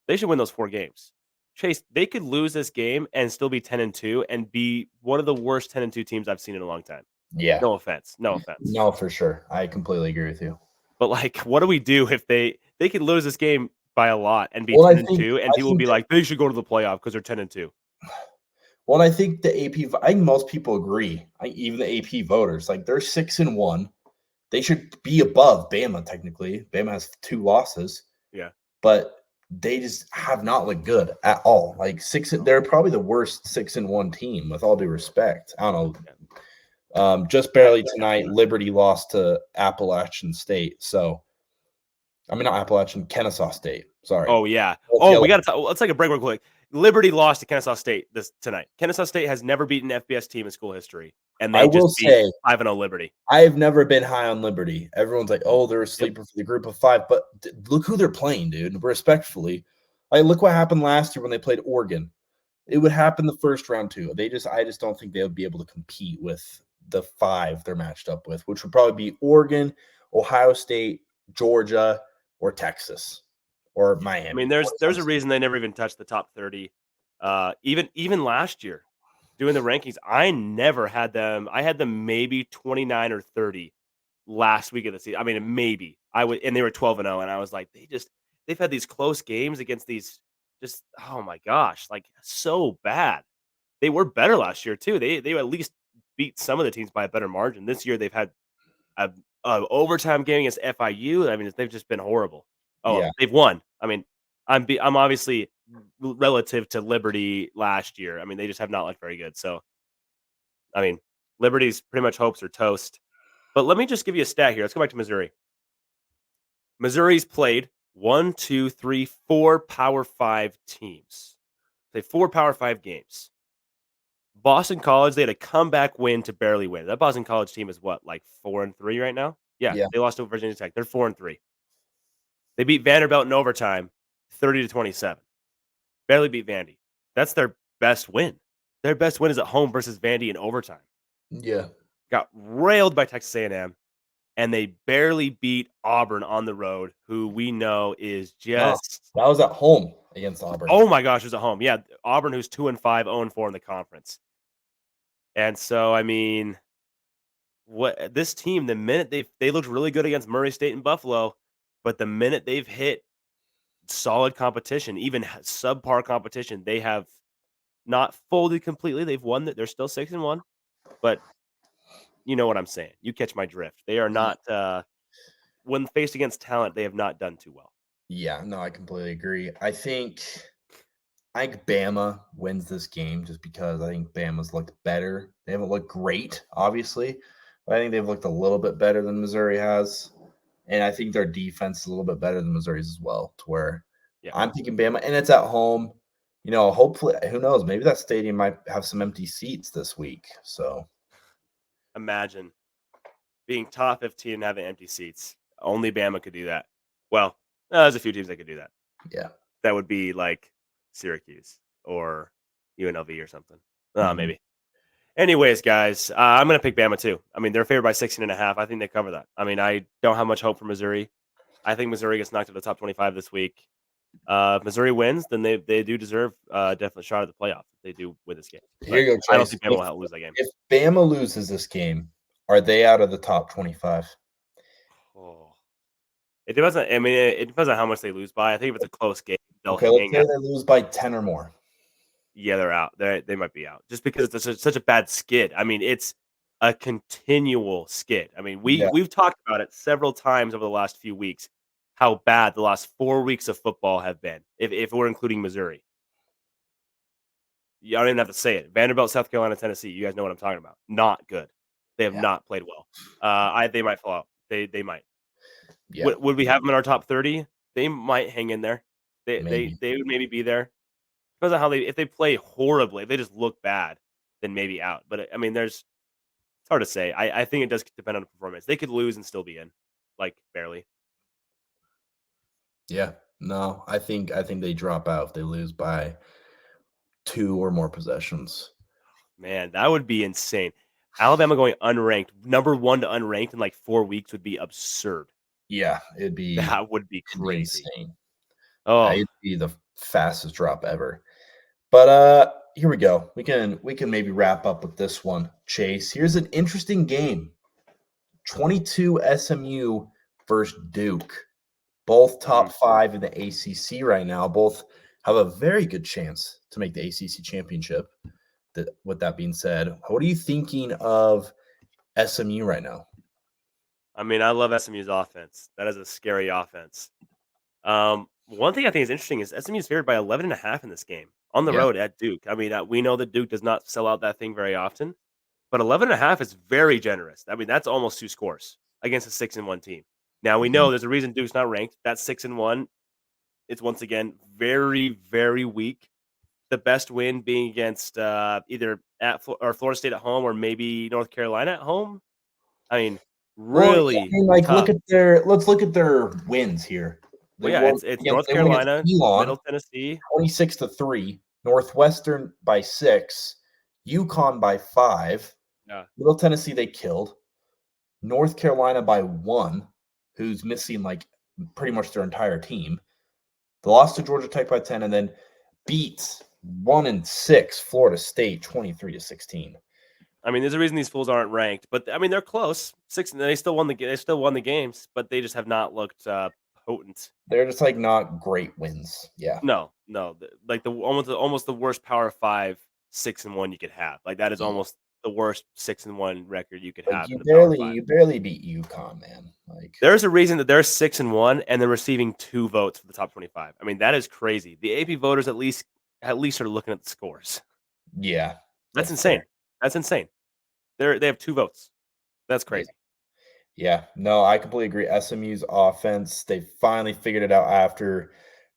They should win those 4 games. Chase, they could lose this game and still be 10-2 and be one of the worst 10-2 teams I've seen in a long time. Yeah. No offense. No, for sure. I completely agree with you. But, like, what do we do if they could lose this game by a lot and be 10-2, and people will be like, they should go to the playoff because they're 10-2? Well, I think the AP, I think most people agree. Even the AP voters, like they're 6-1. They should be above Bama, technically. Bama has 2 losses. Yeah. But they just have not looked good at all. Like they're probably the worst 6-1 team, with all due respect. I don't know. Just barely tonight, Liberty lost to Appalachian State. So, I mean, not Appalachian, Kennesaw State. Sorry. Oh, yeah. We got to let's take a break real quick. Liberty lost to Kennesaw State tonight. Kennesaw State has never beaten an FBS team in school history, and they just beat 5-0 Liberty. I've never been high on Liberty. Everyone's like, "Oh, they're a sleeper for the group of 5," but look who they're playing, dude. Respectfully, look what happened last year when they played Oregon. It would happen the first round too. I just don't think they would be able to compete with the 5 they're matched up with, which would probably be Oregon, Ohio State, Georgia, or Texas. or I Miami. mean, there's a reason they never even touched the top 30. Even last year, doing the rankings, I never had them. I had them maybe 29 or 30 last week of the season. I mean, maybe and they were 12-0, and I was like, they've had these close games against these just oh my gosh, like so bad. They were better last year too. They at least beat some of the teams by a better margin. This year they've had a, a overtime game against FIU. I mean, they've just been horrible. Oh, Yeah, they've won. I mean, I'm obviously relative to Liberty last year. I mean, they just have not looked very good. So, I mean, Liberty's pretty much hopes are toast. But let me just give you a stat here. Let's go back to Missouri. Missouri's played one, two, three, four Power Five teams. They 4 Power 5 games. Boston College, they had a comeback win to barely win. That Boston College team is what, like 4-3 right now? Yeah, yeah, they lost to Virginia Tech. They're 4-3. They beat Vanderbilt in overtime, 30-27. Barely beat Vandy. That's their best win. Their best win is at home versus Vandy in overtime. yeah. Got railed by Texas A&M, and they barely beat Auburn on the road, who we know is No, just that was at home against Auburn. oh my gosh, it was at home. Yeah, Auburn, who's 2-5, 0-4 in the conference. And so, I mean, what this team, the minute they looked really good against Murray State and Buffalo, but the minute they've hit solid competition, even subpar competition, they have not folded completely. They've won that. They're still 6-1, but you know what I'm saying. You catch my drift. They are not when faced against talent, they have not done too well. Yeah, no, I completely agree. I think Bama wins this game just because I think Bama's looked better. They haven't looked great, obviously, but I think they've looked a little bit better than Missouri has. And I think their defense is a little bit better than Missouri's as well, to where Yeah, I'm thinking Bama, and it's at home. Hopefully, who knows? Maybe that stadium might have some empty seats this week. So, imagine being top 15 and having empty seats. Only Bama could do that. Well, there's a few teams that could do that. yeah. That would be like Syracuse or UNLV or something. Mhm. Maybe. Anyways, guys, I'm going to pick Bama too. I mean, they're favored by 16.5. I think they cover that. I mean, I don't have much hope for Missouri. I think Missouri gets knocked out of the top 25 this week. If Missouri wins, then they do deserve definitely a shot at the playoff. If they do win this game, Here but you go, I don't Chase. think Bama will lose that game. If Bama loses this game, are they out of the top 25? Oh, it depends. I mean, it depends on how much they lose by. I think if it's a close game, they'll Okay, let's hang say out. they lose by 10 or more. Yeah, they're out. They might be out just because it's such a bad skid. I mean, it's a continual skid. I mean, Yeah, we've talked about it several times over the last few weeks how bad the last 4 weeks of football have been. If we're including Missouri, you don't even have to say it. Vanderbilt, South Carolina, Tennessee. You guys know what I'm talking about. Not good. They have yeah, not played well. They might fall out. They might. yeah, Would we have them in our top 30? They might hang in there. maybe. They would maybe be there. Depends on how if they play horribly, if they just look bad, then maybe out. But I mean, it's hard to say. I think it does depend on the performance. They could lose and still be in, like barely. Yeah. No, I think they drop out if they lose by 2 or more possessions. Man, that would be insane. Alabama going unranked, number one to unranked in like 4 weeks would be absurd. Yeah, it'd be That would be it'd be crazy. insane. Yeah, Oh, it'd be the fastest drop ever. But here we go. We can maybe wrap up with this one, Chase. Here's an interesting game. 22 SMU versus Duke. Both mhm. top 5 in the ACC right now. Both have a very good chance to make the ACC championship. With that being said, what are you thinking of SMU right now? I mean, I love SMU's offense. That is a scary offense. One thing I think is interesting is SMU is favored by 11.5 in this game on the Yeah. road at Duke. I mean, we know that Duke does not sell out that thing very often, but 11.5 is very generous. I mean, that's almost 2 scores against a 6-1 team. Now we Mhm. know there's a reason Duke's not ranked. That's 6-1. It's once again very, very weak. The best win being against either or Florida State at home or maybe North Carolina at home. I mean, Well, yeah, I really mean, like, tough. let's look at their wins here. Well, They yeah, won it's against North they won against Carolina, Elon Middle Tennessee. 26-3, Northwestern by 6, UConn by 5, Yeah, Middle Tennessee they killed, North Carolina by 1, who's missing like pretty much their entire team, They lost to Georgia Tech by 10 and then beat 1-6 Florida State 23-16. I mean, there's a reason these fools aren't ranked, but I mean they're close. They still won the games, but they just have not looked potent. They're just like not great wins. Yeah. No, like almost the worst Power 5 6-1 you could have. Like that is Yeah. almost the worst 6-1 record you could Like have in the Power 5. you barely beat UConn, man. Like There's a reason that they're 6-1 and they're receiving 2 votes for the top 25. I mean, that is crazy. The AP voters at least are looking at the scores. yeah, That's that's insane. fair. That's insane. They have 2 votes. That's crazy. Yeah, no, I completely agree. SMU's offense, they finally figured it out after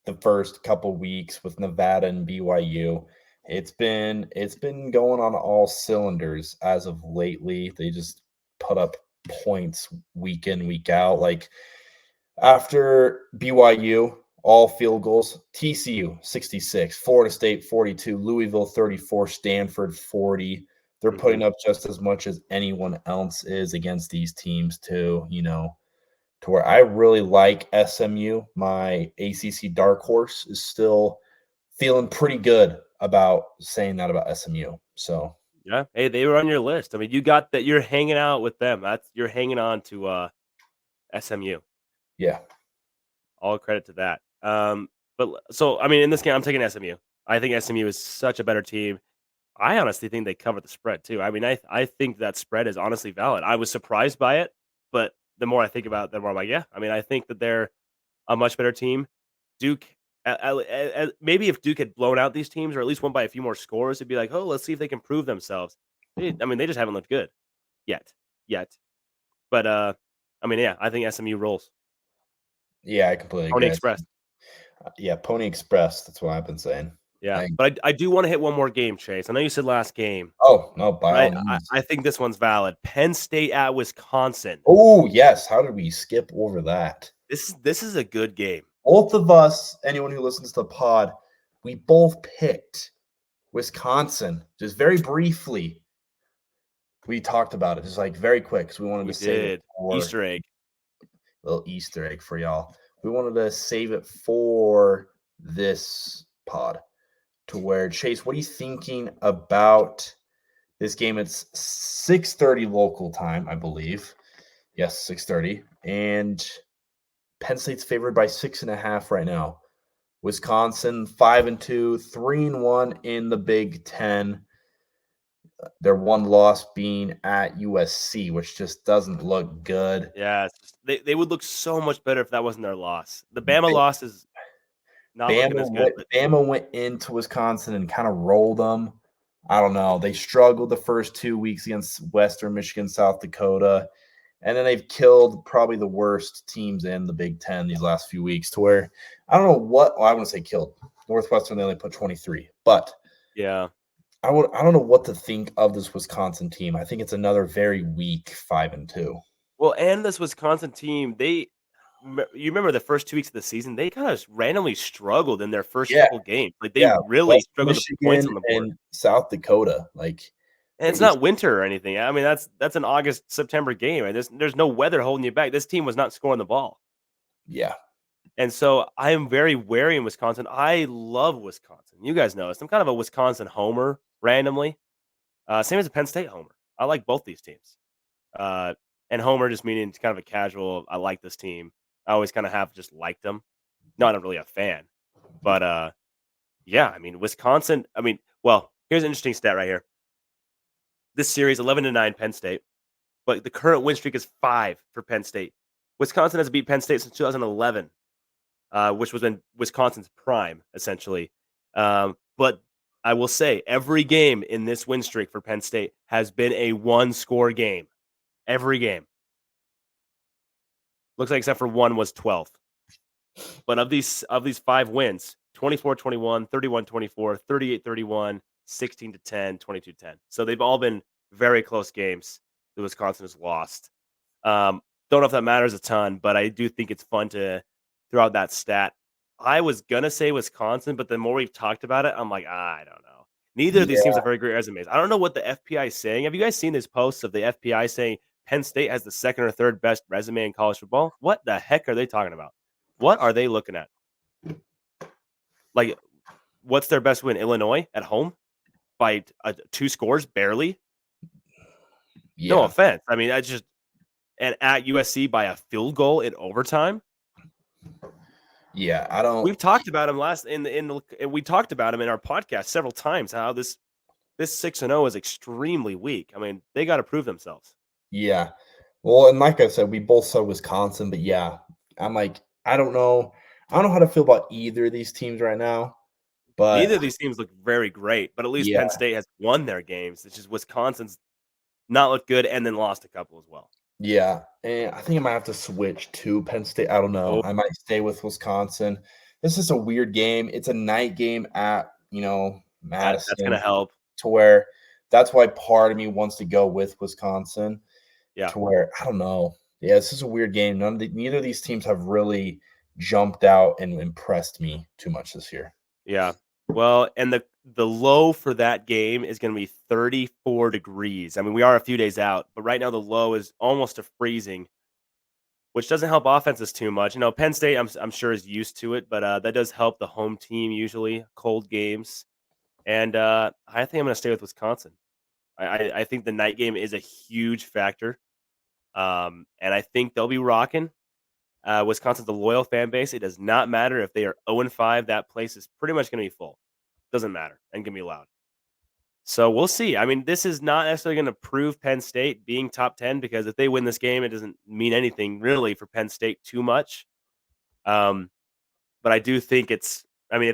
the first couple weeks with Nevada and BYU. It's been going on all cylinders as of lately. They just put up points week in, week out. Like after BYU, all field goals, TCU 66, Florida State 42, Louisville 34, Stanford 40. They're putting up just as much as anyone else is against these teams too, to where I really like SMU. My ACC dark horse is still feeling pretty good about saying that about SMU. So Yeah. Hey, they were on your list. I mean, you got that. You're hanging out with them. You're hanging on to SMU. yeah, All credit to that. But so I mean, in this game, I'm taking SMU. I think SMU is such a better team. I honestly think they covered the spread too. I mean, I think that spread is honestly valid. I was surprised by it, but the more I think about it, the more I'm like, yeah. I mean, I think that they're a much better team. Duke, maybe if Duke had blown out these teams or at least won by a few more scores, it'd be like, oh, let's see if they can prove themselves. I mean, they just haven't looked good yet. But I mean, yeah, I think SMU rolls. yeah, I completely Pony agree. Express. Yeah, Pony Express. That's what I've been saying. Yeah, but I do want to hit one more game, Chase. I know you said last game, Oh no, by all but means. I think this one's valid. Penn State at Wisconsin. Oh yes, how did we skip over that? This is a good game. Both of us, anyone who listens to the pod, we both picked Wisconsin. Just very briefly, we talked about it, just like very quick, because we wanted We to save it did for Easter egg. little Easter egg for y'all. We wanted to save it for this pod. To where Chase, what are you thinking about this game? It's 6:30 local time, I believe. Yes, 6:30, and Penn State's favored by 6.5 right now. Wisconsin 5-2, 3-1 in the Big Ten. Their one loss being at USC, which just doesn't look good. Yeah, they would look so much better if that wasn't their loss. The Bama loss is not looking as good. Bama went into Wisconsin and kind of rolled them. I don't know. They struggled the first 2 weeks against Western Michigan, South Dakota. And then they've killed probably the worst teams in the Big Ten these last few weeks to where I don't know what – I wouldn't say killed. Northwestern, they only put 23. But Yeah, I don't know what to think of this Wisconsin team. I think it's another very weak 5-2. well, and this Wisconsin team, you remember the first 2 weeks of the season, they kind of randomly struggled in their first couple games. Like they really West struggled to put points on the board. and South Dakota, like And it's not winter or anything. I mean, that's an August, September game. And there's no weather holding you back. This team was not scoring the ball. yeah. And so I am very wary in Wisconsin. I love Wisconsin. You guys know this. I'm kind of a Wisconsin homer randomly. Same as a Penn State homer. I like both these teams. And homer just meaning it's kind of a casual, I like this team. I always kind of have just liked them. Not really a fan. But yeah, I mean, Wisconsin, well, here's an interesting stat right here. This series, 11-9 Penn State. But the current win streak is 5 for Penn State. Wisconsin has beat Penn State since 2011, which was in Wisconsin's prime, essentially. But I will say every game in this win streak for Penn State has been a one-score game. Every game. Looks like except for one was 12th. But of these 5 wins, 24-21, 31-24, 38-31, 16-10, 22-10. So they've all been very close games that Wisconsin has lost. Don't know if that matters a ton, but I do think it's fun to throw out that stat. I was going to say Wisconsin, but the more we've talked about it, I'm like, I don't know. Neither of these teams have very great resumes. I don't know what the FPI is saying. Have you guys seen these posts of the FPI saying Penn State has the second or third best resume in college football? What the heck are they talking about? What are they looking at? Like, what's their best win? Illinois at home by 2 scores, barely. No Yeah. offense. I mean, that's just and at USC by a field goal in overtime. Yeah, I don't. We've talked about him we talked about him in our podcast several times. How this 6-0 is extremely weak. I mean, they got to prove themselves. Yeah. Well, and like I said, we both saw Wisconsin, but yeah, I'm like, I don't know. I don't know how to feel about either of these teams right now. Neither But of these teams look very great, but at least yeah, Penn State has won their games. It's just Wisconsin's not looked good and then lost a couple as well. yeah. And I think I might have to switch to Penn State. I don't know. Oh, I might stay with Wisconsin. This is a weird game. It's a night game at, that's going to Madison, help. to where that's why part of me wants to go with Wisconsin, Yeah. to where I don't know. Yeah, this is a weird game. Neither of these teams have really jumped out and impressed me too much this year. Yeah. Well, and the low for that game is going to be 34 degrees. I mean, we are a few days out, but right now the low is almost to freezing, which doesn't help offenses too much. Penn State, I'm sure is used to it, but that does help the home team usually cold games. And I think I'm going to stay with Wisconsin. I think the night game is a huge factor, and I think they'll be rocking. Wisconsin's a loyal fan base. It does not matter if they are 0-5. That place is pretty much going to be full. Doesn't matter and can be loud. So we'll see. I mean, this is not necessarily going to prove Penn State being top 10 because if they win this game, it doesn't mean anything really for Penn State too much. But I do think if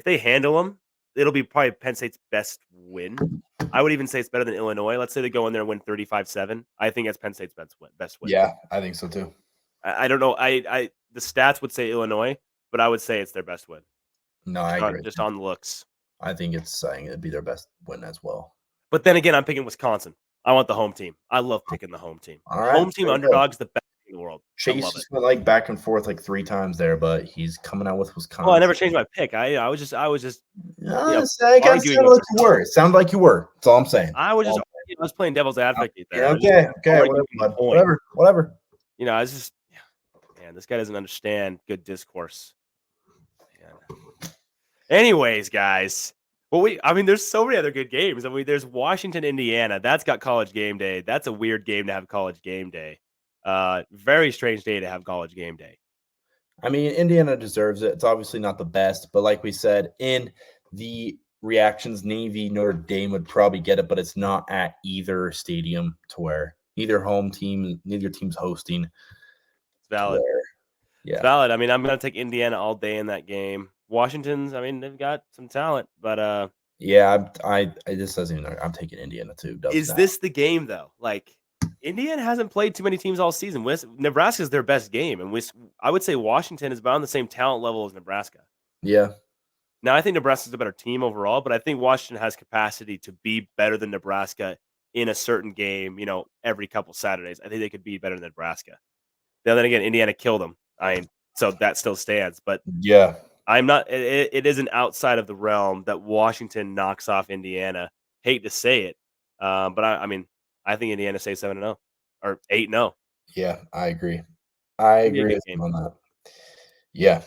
they handle them, it'll be probably Penn State's best win. I would even say it's better than Illinois. Let's say they go in there and win 35-7. I think that's Penn State's best win. Yeah, I think so too. I don't know. The stats would say Illinois, but I would say it's their best win. No, I agree. Just on the looks. I think it'd be their best win as well. But then again, I'm picking Wisconsin. I want the home team. I love picking the home team. All right, home team underdog's the best in the world. Chase just went back and forth 3 times there, but he's coming out with Wisconsin. Well, I never changed my pick. I was just arguing. It sounded like you were. That's all I'm saying. I was playing devil's advocate there. Okay, whatever. I was just, man, this guy doesn't understand good discourse. Man. Anyways, guys. Well, there's so many other good games. There's Washington, Indiana. That's got college game day. That's a weird game to have college game day. Very strange day to have college game day. I mean, Indiana deserves it. It's obviously not the best, but like we said, in the reactions, Navy, Notre Dame would probably get it, but it's not at either stadium to where neither team's hosting. It's valid. Yeah. It's valid. I mean, I'm going to take Indiana all day in that game. Washington's, they've got some talent, but yeah, I this doesn't even. I'm taking Indiana too. This the game though? Like, Indiana hasn't played too many teams all season. Nebraska's their best game, and I would say Washington is about on the same talent level as Nebraska. Yeah. Now I think Nebraska's a better team overall, but I think Washington has capacity to be better than Nebraska in a certain game. Every couple Saturdays, I think they could be better than Nebraska. Now then again, Indiana killed them. So that still stands, but yeah. I'm not. It isn't outside of the realm that Washington knocks off Indiana. Hate to say it, but I think Indiana stays 7-0 or 8-0. Yeah, I agree. I agree on that. Yeah,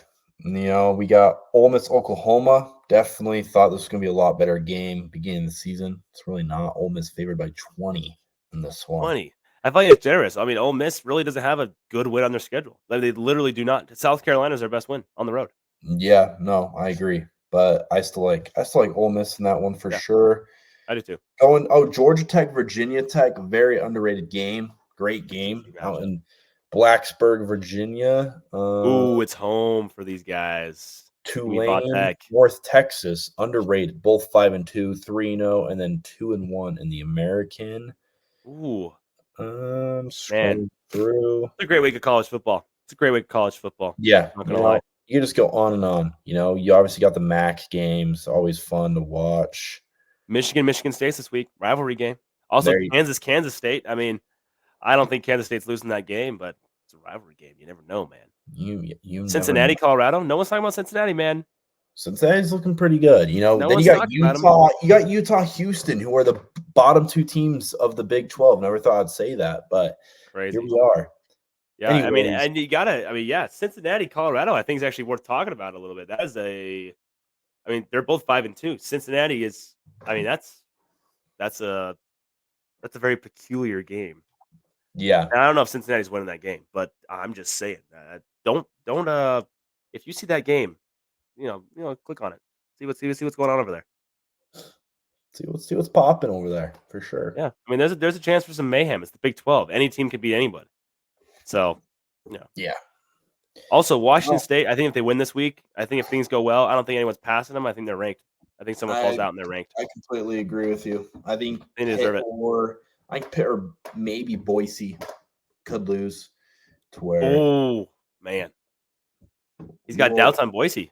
we got Ole Miss, Oklahoma. Definitely thought this was going to be a lot better game beginning of the season. It's really not. Ole Miss favored by 20 in this one. 20. I thought it's generous. Ole Miss really doesn't have a good win on their schedule. They literally do not. South Carolina is their best win on the road. Yeah, no, I agree. But I still like Ole Miss in that one for sure. I do too. Georgia Tech, Virginia Tech, very underrated game. Great game out in Blacksburg, Virginia. It's home for these guys. Tulane, North Texas, underrated. Both 5-2, 3-0, and then 2-1 in the American. Ooh. Scrolling through. It's a great week of college football. Yeah. I'm not gonna lie. You just go on and on. You obviously got the MAC games, always fun to watch. Michigan State this week, rivalry game. Also, Kansas State. I don't think Kansas State's losing that game, but it's a rivalry game. You never know, man. You Cincinnati, Colorado. No one's talking about Cincinnati, man. Cincinnati's looking pretty good. Then you got Utah. You got Utah, Houston, who are the bottom 2 teams of the Big 12. Never thought I'd say that, but crazy. Here we are. Yeah, anyways. And you gotta. Cincinnati, Colorado. I think is actually worth talking about a little bit. That is I mean, they're both 5-2. Cincinnati is. I mean, that's a very peculiar game. Yeah. And I don't know if Cincinnati's winning that game, but I'm just saying that don't if you see that game, click on it. See what's going on over there. See what's popping over there for sure. Yeah. I mean, there's a chance for some mayhem. It's the Big 12. Any team can beat anybody. So, Yeah. Also, Washington State, I think if they win this week, I think if things go well, I don't think anyone's passing them. I think they're ranked. I think someone falls out and they're ranked. I completely agree with you. I think They deserve it. Pitt or maybe Boise could lose to where. Oh, man. He's got doubts on Boise.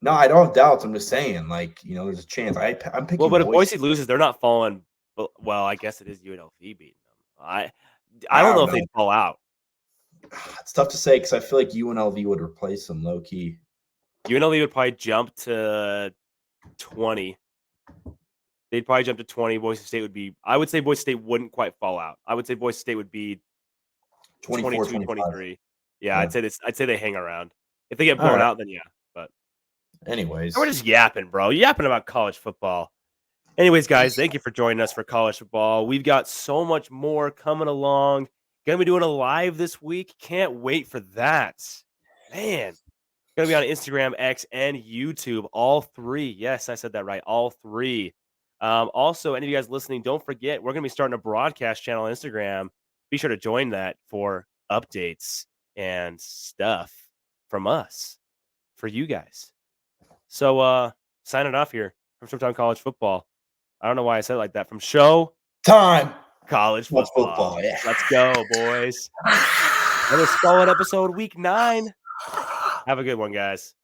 No, I don't have doubts. I'm just saying, there's a chance. I'm picking. Well, but if Boise loses, they're not falling. Well, I guess it is UNLV beating them. I don't know if they'd fall out. It's tough to say because I feel like UNLV would replace them low key. UNLV would probably jump to 20. They'd probably jump to 20. Boise State would be. I would say Boise State wouldn't quite fall out. I would say Boise State would be 22, 23. Yeah, I'd say they hang around. If they get blown out, then yeah. But anyways, we're just yapping, bro. Yapping about college football. Anyways, guys, thank you for joining us for college football. We've got so much more coming along. Gonna be doing a live this week. Can't wait for that. Man, gonna be on Instagram, X, and YouTube. All three. Yes, I said that right. All three. Also, any of you guys listening, don't forget, we're gonna be starting a broadcast channel on Instagram. Be sure to join that for updates and stuff from us for you guys. So signing off here from Showtime College Football. I don't know why I said it like that. From Showtime College Football. Yeah. Let's go, boys. Another solid episode, week 9. Have a good one, guys.